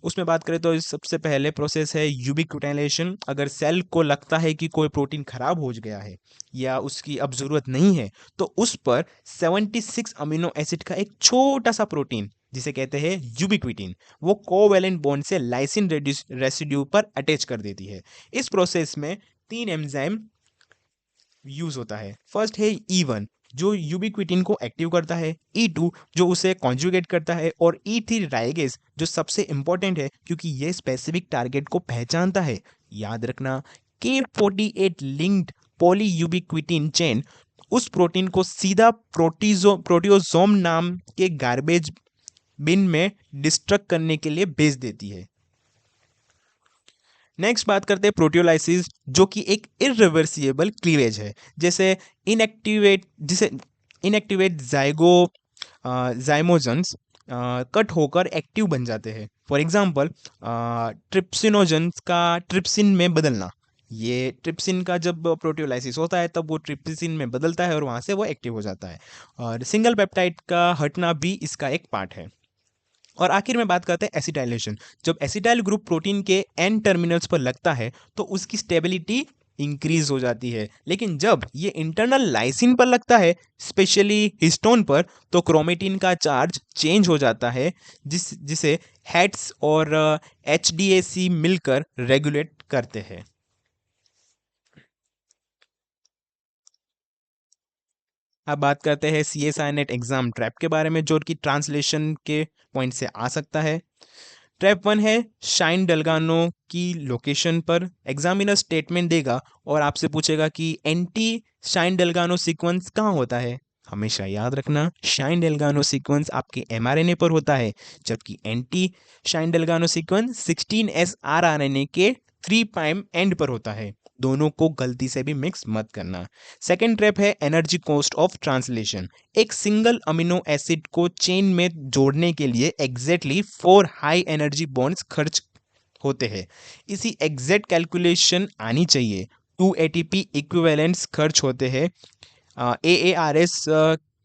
उसमें बात करें तो सबसे पहले प्रोसेस है यूबिक्विटाइलेशन। अगर सेल को लगता है कि कोई प्रोटीन खराब हो गया है या उसकी अब जरूरत नहीं है, तो उस पर 76 अमीनो एसिड का एक छोटा सा प्रोटीन जिसे कहते हैं यूबिक्विटिन, वो कोवैलेंट बॉन्ड से लाइसिन रेसिड्यू पर अटैच कर देती है। इस प्रोसेस में 3 एंजाइम यूज होता है। फर्स्ट है E1 जो यूबिक्विटिन को एक्टिव करता है, E2 जो उसे कॉन्जुगेट करता है, और E3 राइगेज जो सबसे इंपॉर्टेंट है क्योंकि ये स्पेसिफिक टारगेट को पहचानता है। याद रखना, K48 लिंक्ड पॉलीयूबिक्विटिन चेन उस प्रोटीन को सीधा प्रोटियोसोम नाम के गार्बेज बिन में डिस्ट्रक्ट करने के लिए भेज देती है। नेक्स्ट बात करते हैं प्रोटियोलाइसिस, जो कि एक इरिवर्सिबल क्लीवेज है। जिसे इनएक्टिवेट जाइमोजन्स कट होकर एक्टिव बन जाते हैं। फॉर एग्जांपल ट्रिप्सिनोजन्स का ट्रिप्सिन में बदलना। ये ट्रिप्सिन का जब प्रोटियोलाइसिस होता है तब वो ट्रिप्सिन में बदलता है और वहाँ से वो एक्टिव हो जाता है। और सिंगल पेप्टाइड का हटना भी इसका एक पार्ट है। और आखिर में बात करते हैं एसिटाइलेशन। जब एसिटाइल ग्रुप प्रोटीन के एन टर्मिनल्स पर लगता है तो उसकी स्टेबिलिटी इंक्रीज हो जाती है, लेकिन जब ये इंटरनल लाइसिन पर लगता है, स्पेशली हिस्टोन पर, तो क्रोमेटिन का चार्ज चेंज हो जाता है, जिसे हेट्स और HDAC मिलकर रेगुलेट करते हैं। अब बात करते हैं CSIR नेट एग्जाम ट्रैप के बारे में, जो कि ट्रांसलेशन के पॉइंट से आ सकता है। ट्रैप 1 है शाइन डेल्गानो की लोकेशन पर एग्जामिनर स्टेटमेंट देगा और आपसे पूछेगा कि एंटी शाइन डेल्गानो सीक्वेंस कहाँ होता है। हमेशा याद रखना, शाइन डेल्गानो सीक्वेंस आपके mRNA पर होता है, जबकि anti Shine Dalgarno sequence 16S rRNA के 3' एंड पर होता है। दोनों को गलती से भी मिक्स मत करना। सेकेंड ट्रैप है एनर्जी कॉस्ट ऑफ ट्रांसलेशन। एक सिंगल अमीनो एसिड को चेन में जोड़ने के लिए एग्जैक्टली 4 हाई एनर्जी बॉन्ड्स खर्च होते हैं। इसी एग्जैक्ट कैलकुलेशन आनी चाहिए। 2 एटीपी इक्विवेलेंट्स खर्च होते हैं AARS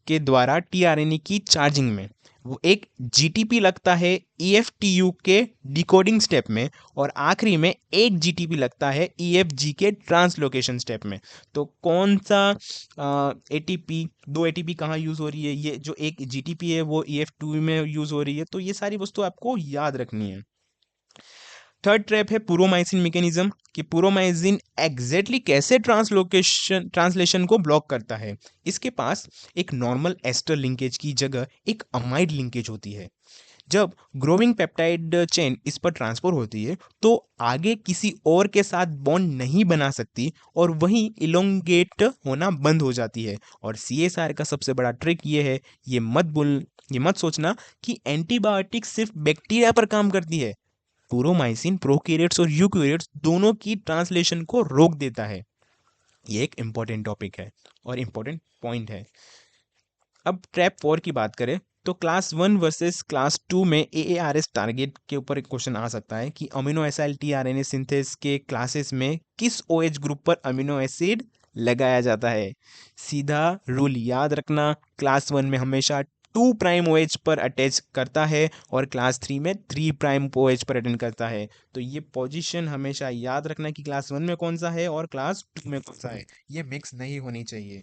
के द्वारा tRNA की चार्जिंग में। वो एक GTP लगता है EFTU के डिकोडिंग स्टेप में, और आखिरी में एक GTP लगता है EFG के ट्रांसलोकेशन स्टेप में। तो कौन सा ATP, 2 ATP कहाँ यूज़ हो रही है, ये जो एक GTP है वो EF2 में यूज़ हो रही है, तो ये सारी वस्तु आपको याद रखनी है। थर्ड ट्रैप है पुरोमाइसिन मैकेनिज्म, कि पुरोमाइसिन एग्जैक्टली कैसे ट्रांसलेशन को ब्लॉक करता है। इसके पास एक नॉर्मल एस्टर लिंकेज की जगह एक अमाइड लिंकेज होती है। जब ग्रोविंग पेप्टाइड चेन इस पर ट्रांसफर होती है तो आगे किसी और के साथ बॉन्ड नहीं बना सकती और वहीं इलोंगेट होना बंद हो जाती है। और CSR का सबसे बड़ा ट्रिक ये है, ये मत सोचना कि एंटीबायोटिक सिर्फ बैक्टीरिया पर काम करती है। पुरोमाइसिन प्रोकैरियोट्स और यूकैरियोट्स दोनों की ट्रांसलेशन को रोक देता है। ये एक इंपॉर्टेंट टॉपिक है और इंपॉर्टेंट पॉइंट है। अब ट्रैप 4 की बात करें तो क्लास 1 वर्सेस क्लास 2 में AARS टारगेट के ऊपर एक क्वेश्चन आ सकता है कि अमीनो एसिड tRNA सिंथेस के क्लासेस में किस OH ग्रुप पर अमीनो एसिड लगाया जाता है। सीधा रूल याद रखना, क्लास 1 में हमेशा 2 प्राइम OH पर अटैच करता है और क्लास 3 में 3 प्राइम OH पर अटेंड करता है। तो ये पोजीशन हमेशा याद रखना कि क्लास 1 में कौन सा है और क्लास 2 में कौन सा है, ये मिक्स नहीं होनी चाहिए।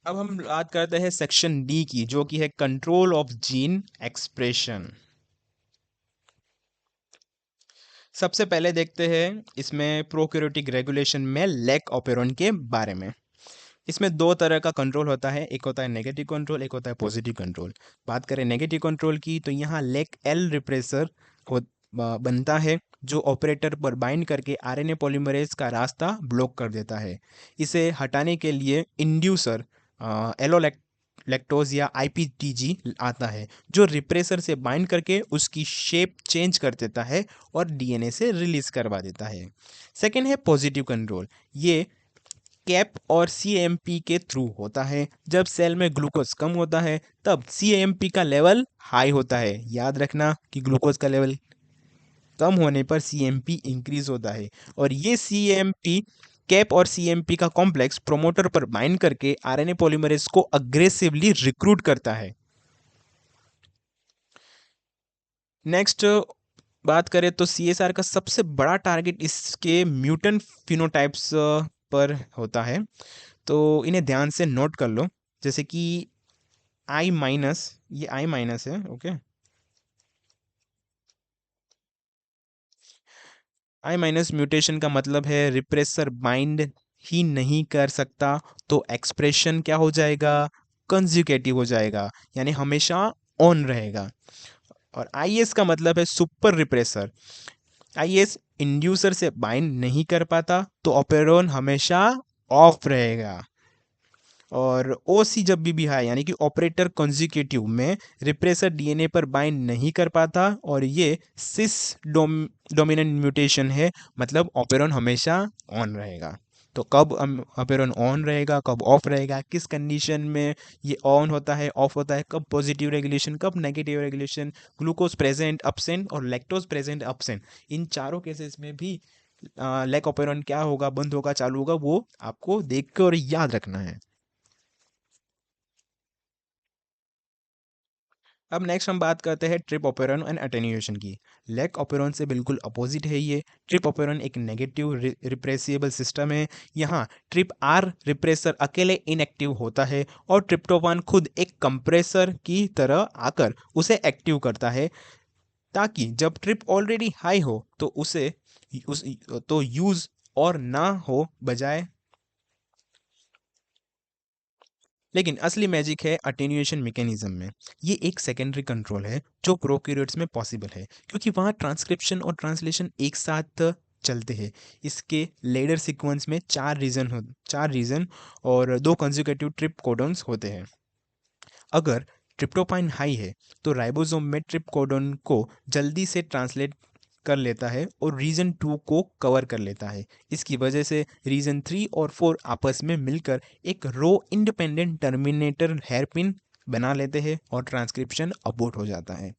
अब हम बात करते हैं सेक्शन डी की, जो कि है कंट्रोल ऑफ जीन एक्सप्रेशन। सबसे पहले देखते हैं इसमें प्रोकैरियोटिक रेगुलेशन में लैक ऑपेरॉन के बारे में। इसमें दो तरह का कंट्रोल होता है, एक होता है नेगेटिव कंट्रोल, एक होता है पॉजिटिव कंट्रोल। बात करें नेगेटिव कंट्रोल की तो यहाँ लैक एल रिप्रेसर हो बनता है, जो ऑपरेटर पर बाइंड करके RNA पॉलीमरेज का रास्ता ब्लॉक कर देता है। इसे हटाने के लिए इंड्यूसर एलोलैक्टोज या IPTG आता है, जो रिप्रेसर से बाइंड करके उसकी शेप चेंज कर देता है और DNA से रिलीज करवा देता है। सेकेंड है पॉजिटिव कंट्रोल। ये कैप और CAMP के थ्रू होता है। जब सेल में ग्लूकोज कम होता है तब CAMP का लेवल हाई होता है। याद रखना कि ग्लूकोज का लेवल कम होने पर CAMP इंक्रीज होता है, और ये CAMP कैप और CAMP का कॉम्प्लेक्स प्रोमोटर पर बाइंड करके RNA पॉलीमरेज को अग्रेसिवली रिक्रूट करता है। नेक्स्ट बात करें तो CSR का सबसे बड़ा टारगेट इसके म्यूटेंट फिनोटाइप्स पर होता है, तो इन्हें ध्यान से नोट कर लो। जैसे कि I माइनस, ये I माइनस है, ओके। I माइनस म्यूटेशन का मतलब है रिप्रेसर बाइंड ही नहीं कर सकता, तो एक्सप्रेशन क्या हो जाएगा, कंज्यूकेटिव हो जाएगा, यानी हमेशा ऑन रहेगा। और IS का मतलब है सुपर रिप्रेसर। IS इंड्यूसर से बाइंड नहीं कर पाता तो ऑपेरॉन हमेशा ऑफ रहेगा। और OC जब भी हाई, यानी कि ऑपरेटर कॉन्जिक्यूटिव में रिप्रेसर DNA पर बाइंड नहीं कर पाता और ये सिस डोमिनेंट म्यूटेशन है, मतलब ऑपेरॉन हमेशा ऑन रहेगा। तो कब ऑपेरॉन ऑन रहेगा, कब ऑफ रहेगा, किस कंडीशन में ये ऑन होता है, ऑफ होता है, कब पॉजिटिव रेगुलेशन, कब negative regulation, glucose present absent और लैक्टोज प्रेजेंट अब्सेंट, इन चारों केसेस में भी लैक ऑपेरॉन क्या होगा, बंद होगा, चालू होगा, वो आपको देख कर और याद रखना है। अब नेक्स्ट हम बात करते हैं ट्रिप ऑपेरॉन एंड अटेन्यूएशन की। लैक ऑपेरॉन से बिल्कुल अपोजिट है ये। ट्रिप ऑपेरॉन एक नेगेटिव रिप्रेसिबल सिस्टम है। यहाँ ट्रिप आर रिप्रेसर अकेले इनएक्टिव होता है और ट्रिप्टोफान खुद एक कंप्रेसर की तरह आकर उसे एक्टिव करता है, ताकि जब ट्रिप ऑलरेडी हाई हो तो उस तो यूज और ना हो बजाय। लेकिन असली मैजिक है अटेन्यूएशन मैकेनिज्म में। ये एक सेकेंडरी कंट्रोल है जो प्रोकैरियोट्स में पॉसिबल है, क्योंकि वहाँ ट्रांसक्रिप्शन और ट्रांसलेशन एक साथ चलते हैं। इसके लेडर सीक्वेंस में 4 रीजन और 2 कंसेक्यूटिव ट्रिप कोडॉन्स होते हैं। अगर ट्रिप्टोफैन हाई है तो राइबोसोम में ट्रिप कोडॉन को जल्दी से ट्रांसलेट कर लेता है और रीजन 2 को कवर कर लेता है। इसकी वजह से रीजन 3 और 4 आपस में मिलकर एक रो इंडिपेंडेंट टर्मिनेटर हेयरपिन बना लेते हैं और ट्रांसक्रिप्शन अबॉर्ट हो जाता है।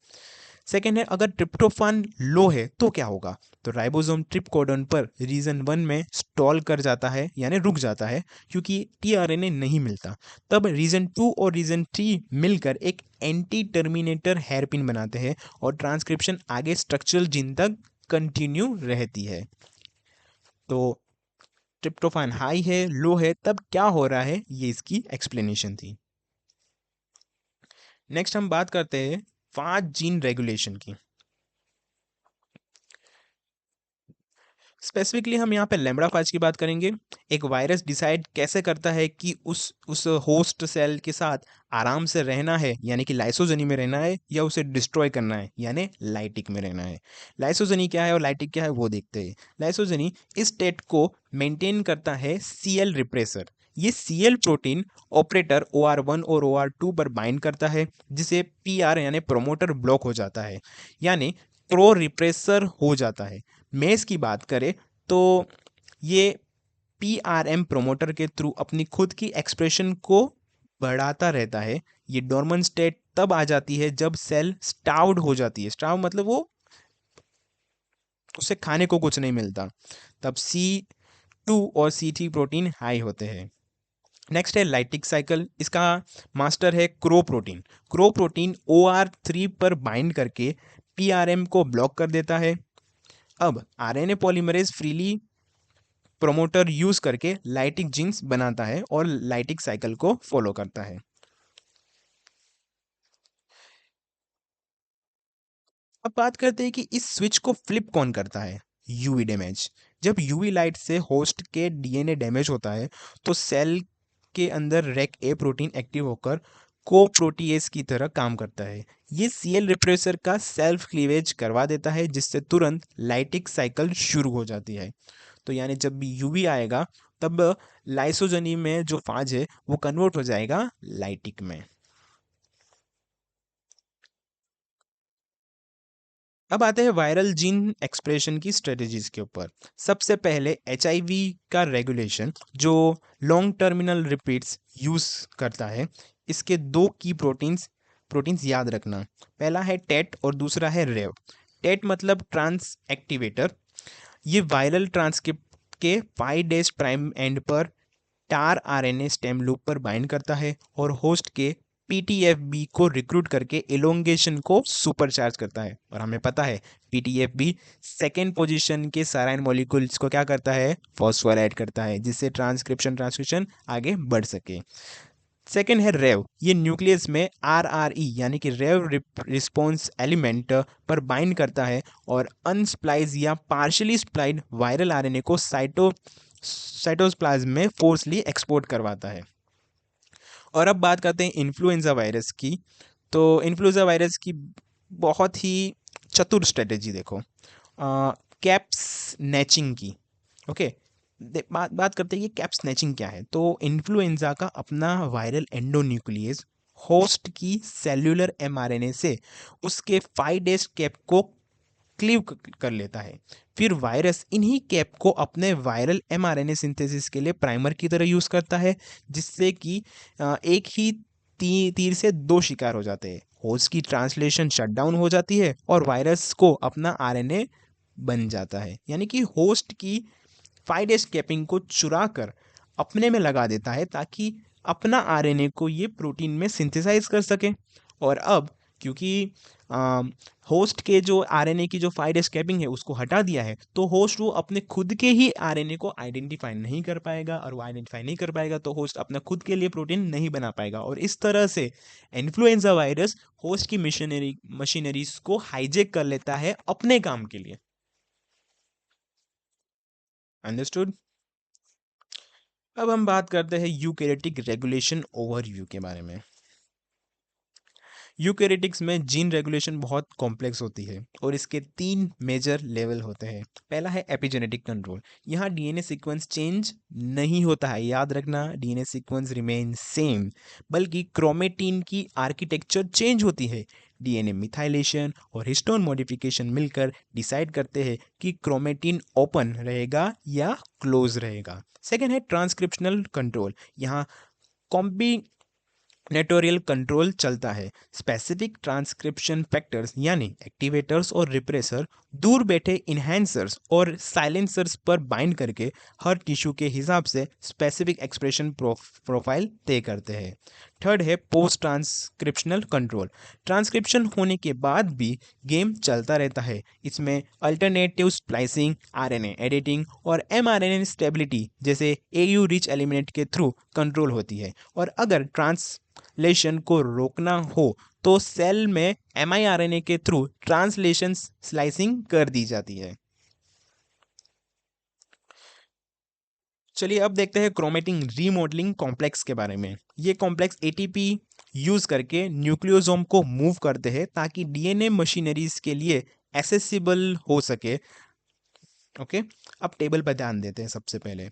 सेकेंड है, अगर ट्रिप्टोफान लो है तो क्या होगा? तो राइबोसोम ट्रिप कोडन पर रीजन 1 में स्टॉल कर जाता है, यानी रुक जाता है, क्योंकि टीआरएनए नहीं मिलता। तब रीजन 2 और रीजन 3 मिलकर एक एंटी टर्मिनेटर हेयरपिन बनाते हैं और ट्रांसक्रिप्शन आगे स्ट्रक्चरल जीन तक कंटिन्यू रहती है। तो ट्रिप्टोफान हाई है, लो है, तब क्या हो रहा है, ये इसकी एक्सप्लेनेशन थी। नेक्स्ट हम बात करते हैं 5 जीन रेगुलेशन की। स्पेसिफिकली हम यहाँ पे लैम्ब्डाफाज की बात करेंगे। एक वायरस डिसाइड कैसे करता है कि उस होस्ट सेल के साथ आराम से रहना है, यानी कि लाइसोजनी में रहना है, या उसे डिस्ट्रॉय करना है, यानी लाइटिक में रहना है। लाइसोजनी क्या है और लाइटिक क्या है वो देखते हैं। लाइसोजनी इस स्टेट को मेंटेन करता है सीएल रिप्रेसर। ये सीएल प्रोटीन ऑपरेटर OR1 और OR2 पर बाइंड करता है, जिसे पीआर यानी प्रोमोटर ब्लॉक हो जाता है, यानी प्रो रिप्रेसर हो जाता है। मेस की बात करें तो ये पीआरएम प्रोमोटर के थ्रू अपनी खुद की एक्सप्रेशन को बढ़ाता रहता है। ये डोर्मेंट स्टेट तब आ जाती है जब सेल स्टाउड हो जाती है। स्टाव मतलब वो उसे खाने को कुछ नहीं मिलता, तब C2 और C3 प्रोटीन हाई होते हैं। नेक्स्ट है लाइटिक साइकिल। इसका मास्टर है crow protein. Crow protein OR3 पर बाइंड करके पीआरएम को ब्लॉक कर देता है। अब RNA polymerase freely promoter use करके लाइटिक जीन्स बनाता है और लाइटिक साइकिल को फॉलो करता है। अब बात करते हैं कि इस स्विच को फ्लिप कौन करता है। UV damage. जब यूवी लाइट से होस्ट के डीएनए डैमेज होता है तो सेल के अंदर रेक ए प्रोटीन एक्टिव होकर को प्रोटीएस की तरह काम करता है। ये सीएल रिप्रेसर का सेल्फ क्लीवेज करवा देता है, जिससे तुरंत लाइटिक साइकिल शुरू हो जाती है। तो यानी जब भी यूवी आएगा तब लाइसोजनी में जो फाज है वो कन्वर्ट हो जाएगा लाइटिक में। अब आते हैं वायरल जीन एक्सप्रेशन की स्ट्रेटजीज के ऊपर। सबसे पहले एचआईवी का रेगुलेशन, जो लॉन्ग टर्मिनल रिपीट्स यूज करता है। इसके दो की प्रोटीन्स याद रखना। पहला है टेट और दूसरा है रेव। टेट मतलब ट्रांस एक्टिवेटर। ये वायरल ट्रांसक्रिप्ट के 5 डेज प्राइम एंड पर टार आरएनए स्टेम लूप पर बाइंड करता है और होस्ट के पीटीएफबी को रिक्रूट करके एलोंगेशन को सुपरचार्ज करता है। और हमें पता है पीटीएफबी सेकेंड पोजीशन के साराइन मॉलिक्यूल्स को क्या करता है, फॉस्फोराइड करता है, जिससे ट्रांसक्रिप्शन आगे बढ़ सके। सेकेंड है रेव। ये न्यूक्लियस में आरआरई यानी कि रेव रिस्पॉन्स एलिमेंट पर बाइंड करता है और अनस्प्लाइज या पार्शली स्प्लाइड वायरल आरएनए को साइटोप्लाज्म में फोर्सली एक्सपोर्ट करवाता है। और अब बात करते हैं इन्फ्लुएंजा वायरस की। तो इन्फ्लुएंजा वायरस की बहुत ही चतुर स्ट्रेटेजी देखो, कैप स्नैचिंग की। ओके, बात करते हैं कि कैप स्नैचिंग क्या है। तो इन्फ्लुएंजा का अपना वायरल एंडोन्यूक्लियस होस्ट की सेल्यूलर एमआरएनए से उसके 5 डेज कैप को क्लीव कर लेता है। फिर वायरस इन्हीं कैप को अपने वायरल एमआरएनए सिंथेसिस के लिए प्राइमर की तरह यूज़ करता है, जिससे कि एक ही तीर से दो शिकार हो जाते हैं। होस्ट की ट्रांसलेशन शटडाउन हो जाती है और वायरस को अपना आरएनए बन जाता है, यानी कि होस्ट की 5 डेज कैपिंग को चुरा कर अपने में लगा देता है, ताकि अपना आरएनए को ये प्रोटीन में सिंथेसाइज कर सके। और अब क्योंकि होस्ट के जो आरएनए की जो 5 डेज कैपिंग है उसको हटा दिया है, तो होस्ट वो अपने खुद के ही आरएनए को आइडेंटिफाई नहीं कर पाएगा, और वो आइडेंटिफाई नहीं कर पाएगा तो होस्ट अपना खुद के लिए प्रोटीन नहीं बना पाएगा। और इस तरह से इन्फ्लुएंजा वायरस होस्ट की मशीनरीज को हाईजेक कर लेता है अपने काम के लिए। अंडरस्टूड। अब हम बात करते हैं यूकैरियोटिक रेगुलेशन ओवरव्यू के बारे में। यूकैरियोटिक्स में जीन रेगुलेशन बहुत कॉम्प्लेक्स होती है और इसके 3 मेजर लेवल होते हैं। पहला है एपिजेनेटिक कंट्रोल। यहाँ डीएनए सीक्वेंस चेंज नहीं होता है, याद रखना, डीएनए सीक्वेंस रिमेन सेम, बल्कि क्रोमेटिन की आर्किटेक्चर चेंज होती है। डीएनए मिथाइलेशन और हिस्टोन मॉडिफिकेशन मिलकर डिसाइड करते हैं कि क्रोमेटिन ओपन रहेगा या क्लोज रहेगा। सेकेंड है ट्रांसक्रिप्शनल कंट्रोल। यहाँ कॉम्बिनेटोरियल कंट्रोल चलता है। स्पेसिफिक ट्रांसक्रिप्शन फैक्टर्स यानी एक्टिवेटर्स और रिप्रेसर दूर बैठे इन्हेंसर्स और साइलेंसर्स पर बाइंड करके हर टिश्यू के हिसाब से स्पेसिफिक एक्सप्रेशन प्रोफाइल तय करते हैं। थर्ड है पोस्ट ट्रांसक्रिप्शनल कंट्रोल। ट्रांसक्रिप्शन होने के बाद भी गेम चलता रहता है। इसमें अल्टरनेटिव स्प्लाइसिंग, आरएनए एडिटिंग और एमआरएनए स्टेबिलिटी जैसे एयू रिच एलिमेंट के थ्रू कंट्रोल होती है। और अगर ट्रांसलेशन को रोकना हो तो सेल में एमआईआरएनए के थ्रू ट्रांसलेशन स्लाइसिंग कर दी जाती है। चलिए अब देखते हैं क्रोमेटिन रीमॉडलिंग कॉम्प्लेक्स के बारे में। ये कॉम्प्लेक्स एटीपी यूज करके न्यूक्लियोसोम को मूव करते हैं ताकि डीएनए मशीनरीज के लिए एक्सेसिबल हो सके। ओके, अब टेबल पर ध्यान देते हैं। सबसे पहले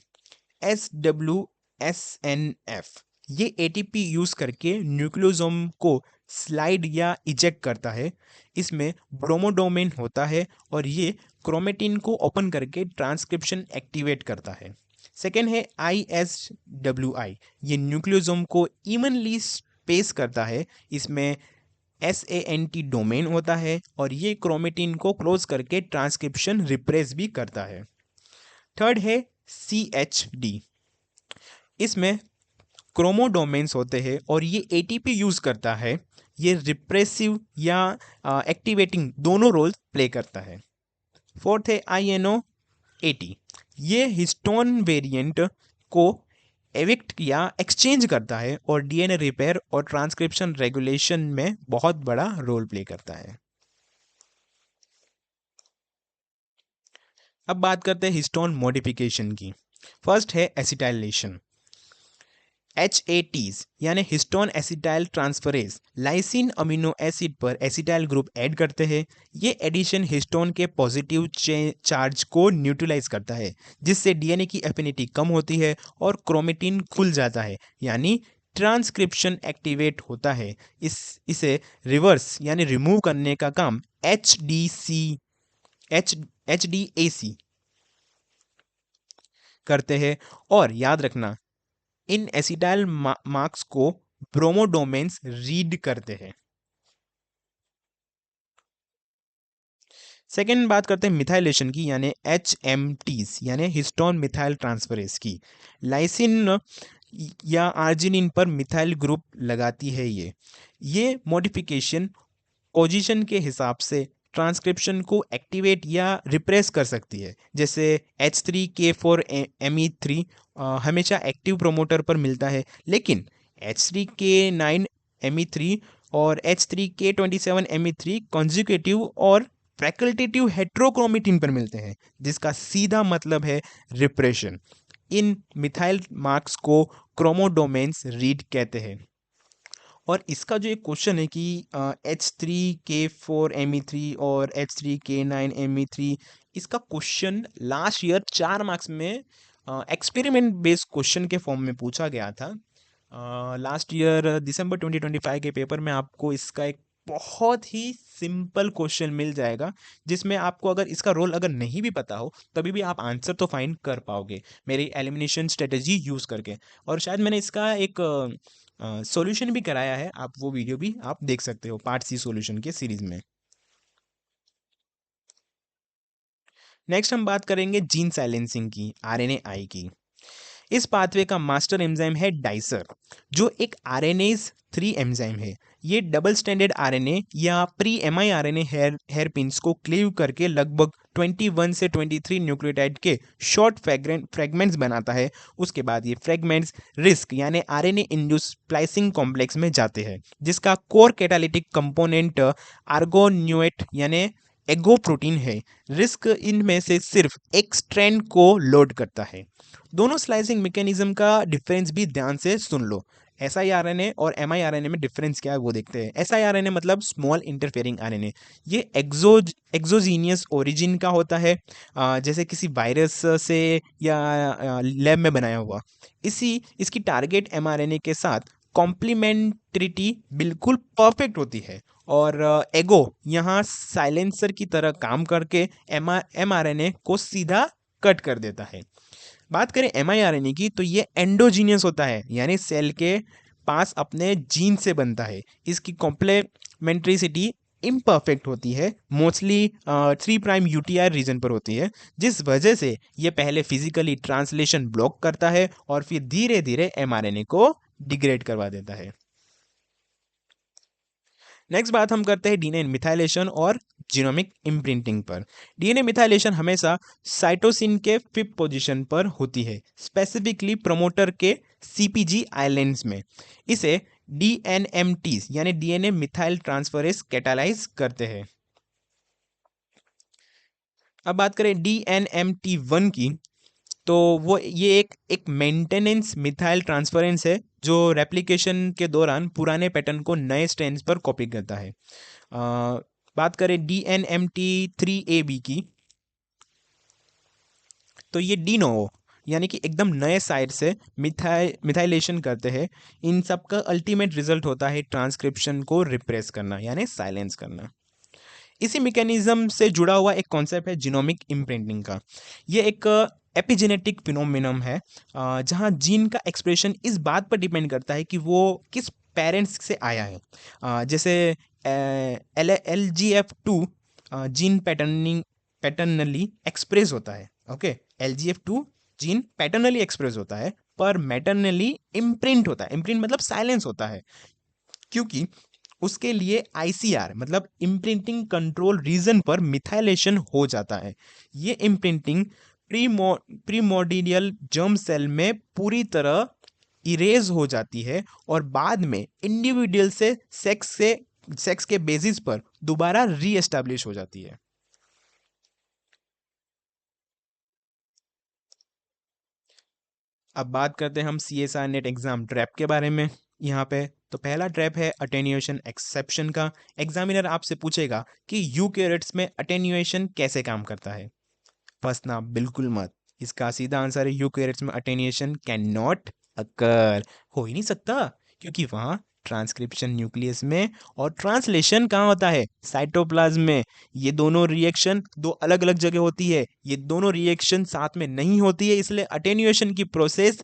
SWSNF ये एटीपी यूज करके न्यूक्लियोसोम को स्लाइड या इजेक्ट करता है। इसमें ब्रोमोडोमेन होता है और ये क्रोमेटिन को ओपन करके ट्रांसक्रिप्शन एक्टिवेट करता है। सेकेंड है ISWI, ये न्यूक्लियोसोम को इवनली स्पेस करता है। इसमें SANT डोमेन होता है और ये क्रोमेटिन को क्लोज करके ट्रांसक्रिप्शन रिप्रेस भी करता है। थर्ड है CHD, इसमें क्रोमोडोमेन्स होते हैं और ये एटीपी यूज करता है। ये रिप्रेसिव या एक्टिवेटिंग दोनों रोल प्ले करता है। फोर्थ है INO80, ये हिस्टोन वेरिएंट को एविक्ट या एक्सचेंज करता है और डीएनए रिपेयर और ट्रांसक्रिप्शन रेगुलेशन में बहुत बड़ा रोल प्ले करता है। अब बात करते हैं हिस्टोन मॉडिफिकेशन की। फर्स्ट है एसिटाइलेशन। HATs यानी histone acetyl transferase lysine amino acid पर एसिटाइल ग्रुप ऐड करते हैं। ये एडिशन हिस्टोन के पॉजिटिव चार्ज को न्यूट्रलाइज करता है, जिससे डीएनए की एफिनिटी कम होती है और क्रोमेटिन खुल जाता है, यानी ट्रांसक्रिप्शन एक्टिवेट होता है। इसे रिवर्स यानी रिमूव करने का काम HDAC करते हैं। और याद रखना, इन एसिटाइल मार्क्स को ब्रोमोडोमेन्स रीड करते हैं। सेकेंड बात करते हैं मिथाइलेशन की, यानी HMTs यानी हिस्टोन मिथाइल ट्रांसफरेज की। लाइसिन या आर्जिनिन पर मिथाइल ग्रुप लगाती है। ये मॉडिफिकेशन पोजीशन के हिसाब से ट्रांसक्रिप्शन को एक्टिवेट या रिप्रेस कर सकती है। जैसे H3K4ME3 हमेशा एक्टिव प्रोमोटर पर मिलता है, लेकिन H3K9ME3 और H3K27ME3 कॉन्जुगेटिव और फैकल्टेटिव हेट्रोक्रोमेटिन पर मिलते हैं, जिसका सीधा मतलब है रिप्रेशन। इन मिथाइल मार्क्स को क्रोमोडोमेन्स रीड कहते हैं। और इसका जो एक क्वेश्चन है कि H3K4ME3 और H3K9ME3, इसका क्वेश्चन लास्ट ईयर 4 मार्क्स में एक्सपेरिमेंट बेस्ड क्वेश्चन के फॉर्म में पूछा गया था। लास्ट ईयर दिसंबर 2025 के पेपर में आपको इसका एक बहुत ही सिंपल क्वेश्चन मिल जाएगा, जिसमें आपको अगर इसका रोल अगर नहीं भी पता हो तभी भी आप आंसर तो फाइंड कर पाओगे मेरी एलिमिनेशन स्ट्रेटेजी यूज़ करके। और शायद मैंने इसका एक सॉल्यूशन भी कराया है, आप वो वीडियो भी आप देख सकते हो पार्ट C सॉल्यूशन के सीरीज में। नेक्स्ट हम बात करेंगे जीन साइलेंसिंग की, RNAi की। इस पाथवे का मास्टर एंजाइम है डाइसर, जो एक RNase 3 एंजाइम है। ये डबल स्टैंडर्ड RNA या प्री mRNA हेयर पिन्स को क्लीव करके लगभग 21 से 23 न्यूक्लियोटाइड के शॉर्ट फ्रेगमेंट्स बनाता है। उसके बाद ये फ्रेगमेंट्स रिस्क यानी RNA इंड्यूस स्प्लाइसिंग कॉम्प्लेक्स में जाते हैं, जिसका कोर कैटालिटिक कंपोनेंट आर्गोन्यूएट यानी एगो प्रोटीन है। रिस्क इनमें से सिर्फ एक स्ट्रैंड को लोड करता है। दोनों स्लाइसिंग मैकेनिज्म का डिफरेंस भी ध्यान से सुन लो। siRNA और miRNA में डिफरेंस क्या है वो देखते हैं। siRNA मतलब स्मॉल इंटरफेयरिंग RNA। ये एक्सोजीनियस ओरिजिन का होता है, जैसे किसी वायरस से या लैब में बनाया हुआ। इसकी टारगेट mRNA के साथ कॉम्प्लीमेंट्रिटी बिल्कुल परफेक्ट होती है और एगो यहाँ साइलेंसर की तरह काम करके mRNA को सीधा कट कर देता है। बात करें mRNA की तो ये एंडोजीनियस होता है, यानी सेल के पास अपने जीन से बनता है। इसकी कॉम्प्लेमेंट्रिसिटी इम्परफेक्ट होती है, मोस्टली 3' यूटीआर रीजन पर होती है, जिस वजह से ये पहले फिजिकली ट्रांसलेशन ब्लॉक करता है और फिर धीरे धीरे mRNA को डिग्रेड करवा देता है। नेक्स्ट बात हम करते हैं डीएनए मिथाइलेशन और जीनोमिक इम्प्रिंटिंग पर। डीएनए मिथाइलेशन हमेशा साइटोसिन के 5th पोजीशन पर होती है, स्पेसिफिकली प्रमोटर के सीपीजी आइलैंड्स में। इसे डीएनएमटी यानी डीएनए मिथाइल ट्रांसफरेज कैटालाइज करते हैं। अब बात करें DNMT1 की, तो वो ये एक मेंटेनेंस मिथाइल ट्रांसफरेंस है जो रेप्लिकेशन के दौरान पुराने पैटर्न को नए स्ट्रेन्स पर कॉपी करता है। बात करें DNMT3AB की, तो ये डी नोवो यानी कि एकदम नए साइड से मिथाइलेशन करते हैं। इन सब का अल्टीमेट रिजल्ट होता है ट्रांसक्रिप्शन को रिप्रेस करना यानी साइलेंस करना। इसी मैकेनिज्म से जुड़ा हुआ एक कॉन्सेप्ट है जीनोमिक इम्प्रिंटिंग का। ये एक एपिजेनेटिक फिनोमिनम है, जहाँ जीन का एक्सप्रेशन इस बात पर डिपेंड करता है कि वो किस पेरेंट्स से आया है। जैसे LGF2 जीन पैटर्नली एक्सप्रेस होता है। ओके, LGF2 जीन पैटर्नली एक्सप्रेस होता है, पर मैटर्नली इम्प्रिंट होता है। इम्प्रिंट मतलब साइलेंस होता है, क्योंकि उसके लिए ICR मतलब इम्प्रिंटिंग कंट्रोल रीजन पर मिथाइलेशन हो जाता है। ये इम्प्रिंटिंग प्रीमोर्डियल जर्म सेल में पूरी तरह इरेज हो जाती है और बाद में इंडिविजुअल से सेक्स के बेसिस पर दोबारा रीएस्टैब्लिश हो जाती है। अब बात करते हैं हम CSIR नेट एग्जाम ट्रैप के बारे में। यहाँ पे तो पहला ट्रैप है अटेन्यूएशन एक्सेप्शन का। एग्जामिनर आपसे पूछेगा कि यूकेरियोट्स में अटेन्यूएशन कैसे काम करता है। फंसना बिल्कुल मत, इसका सीधा आंसर है यूकेरियोट्स में अटेन्यूएशन कैन नॉट अकर, हो ही नहीं सकता, क्योंकि वहाँ ट्रांसक्रिप्शन न्यूक्लियस में और ट्रांसलेशन कहाँ होता है, साइटोप्लाज्म में। ये दोनों रिएक्शन दो अलग अलग जगह होती है, ये दोनों रिएक्शन साथ में नहीं होती है, इसलिए अटेन्यूएशन की प्रोसेस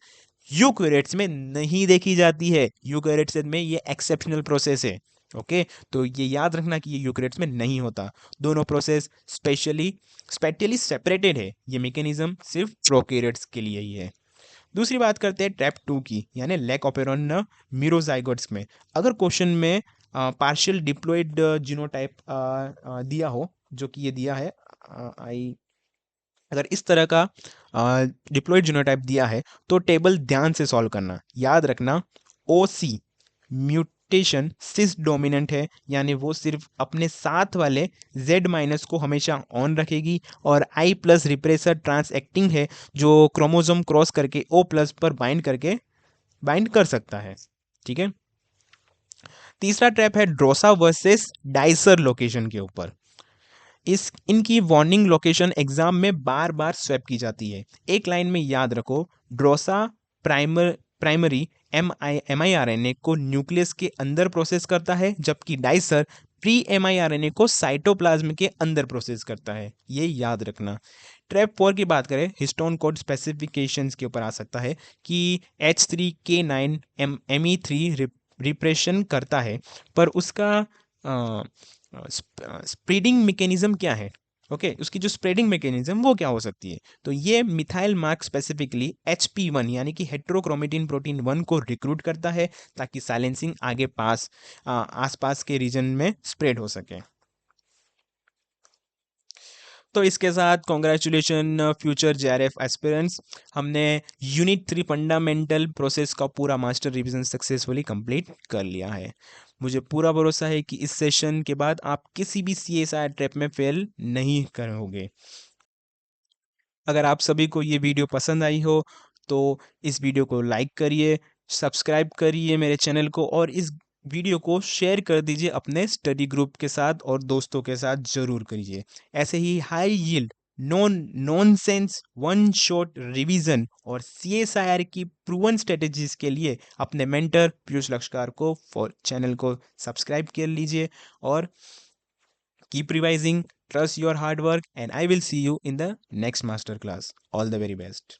यूकेरियोट्स में नहीं देखी जाती है। यूकेरियोट्स में ये एक्सेप्शनल प्रोसेस है। ओके, तो ये याद रखना कि ये यूकेरियोट्स में नहीं होता। दोनों प्रोसेस स्पेशली सेपरेटेड है। ये मैकेनिज्म सिर्फ प्रोकैरियोट्स के लिए ही है। दूसरी बात करते हैं ट्रैप 2 की, यानी लैक ऑपेरॉन मीरोजाइगोट्स में। अगर क्वेश्चन में पार्शियल डिप्लॉइड जीनोटाइप दिया हो, जो कि ये दिया है, आई अगर इस तरह का डिप्लॉइड जीनोटाइप दिया है तो टेबल ध्यान से सॉल्व करना। याद रखना OC म्यूटेशन सिस डोमिनेंट है, यानी वो सिर्फ अपने साथ वाले Z- को हमेशा ऑन रखेगी, और I+ रिप्रेसर ट्रांस एक्टिंग है जो क्रोमोसोम क्रॉस करके O+ पर बाइंड कर सकता है। ठीक है। तीसरा ट्रैप है ड्रोसा वर्सेस डाइसर लोकेशन के ऊपर। इनकी वार्निंग लोकेशन एग्जाम में बार बार स्वैप की जाती है। एक लाइन में याद रखो, ड्रोसा प्राइमरी mRNA को न्यूक्लियस के अंदर प्रोसेस करता है, जबकि डाइसर प्री mRNA को साइटोप्लाज्म के अंदर प्रोसेस करता है। ये याद रखना। ट्रैप 4 की बात करें, हिस्टोन कोड स्पेसिफिकेशंस के ऊपर आ सकता है कि H3K9 ME3 रिप्रेशन करता है, पर उसका स्प्रेडिंग मैकेनिज्म क्या है। ओके, उसकी जो स्प्रेडिंग मैकेनिज्म वो क्या हो सकती है। तो ये मिथाइल मार्क स्पेसिफिकली HP1 यानी कि हेट्रोक्रोमेटिन प्रोटीन 1 को रिक्रूट करता है, ताकि साइलेंसिंग आगे आसपास के रीजन में स्प्रेड हो सके। तो इसके साथ कॉन्ग्रेचुलेशन फ्यूचर JRF एस्पिरेंट्स, हमने यूनिट 3 फंडामेंटल प्रोसेस का पूरा मास्टर रिवीजन सक्सेसफुली कंप्लीट कर लिया है। मुझे पूरा भरोसा है कि इस सेशन के बाद आप किसी भी CSIR ट्रैप में फेल नहीं करोगे। अगर आप सभी को ये वीडियो पसंद आई हो तो इस वीडियो को लाइक करिए, सब्सक्राइब करिए मेरे चैनल को, और इस वीडियो को शेयर कर दीजिए अपने स्टडी ग्रुप के साथ और दोस्तों के साथ ज़रूर करिए। ऐसे ही high yield non nonsense one shot revision और CSIR की प्रूवन स्ट्रेटेजीज के लिए अपने मेंटर पीयूष लक्ष्कार को चैनल को सब्सक्राइब कर लीजिए और keep revising, trust your hard work, and I will see you in the next master class. All the very best.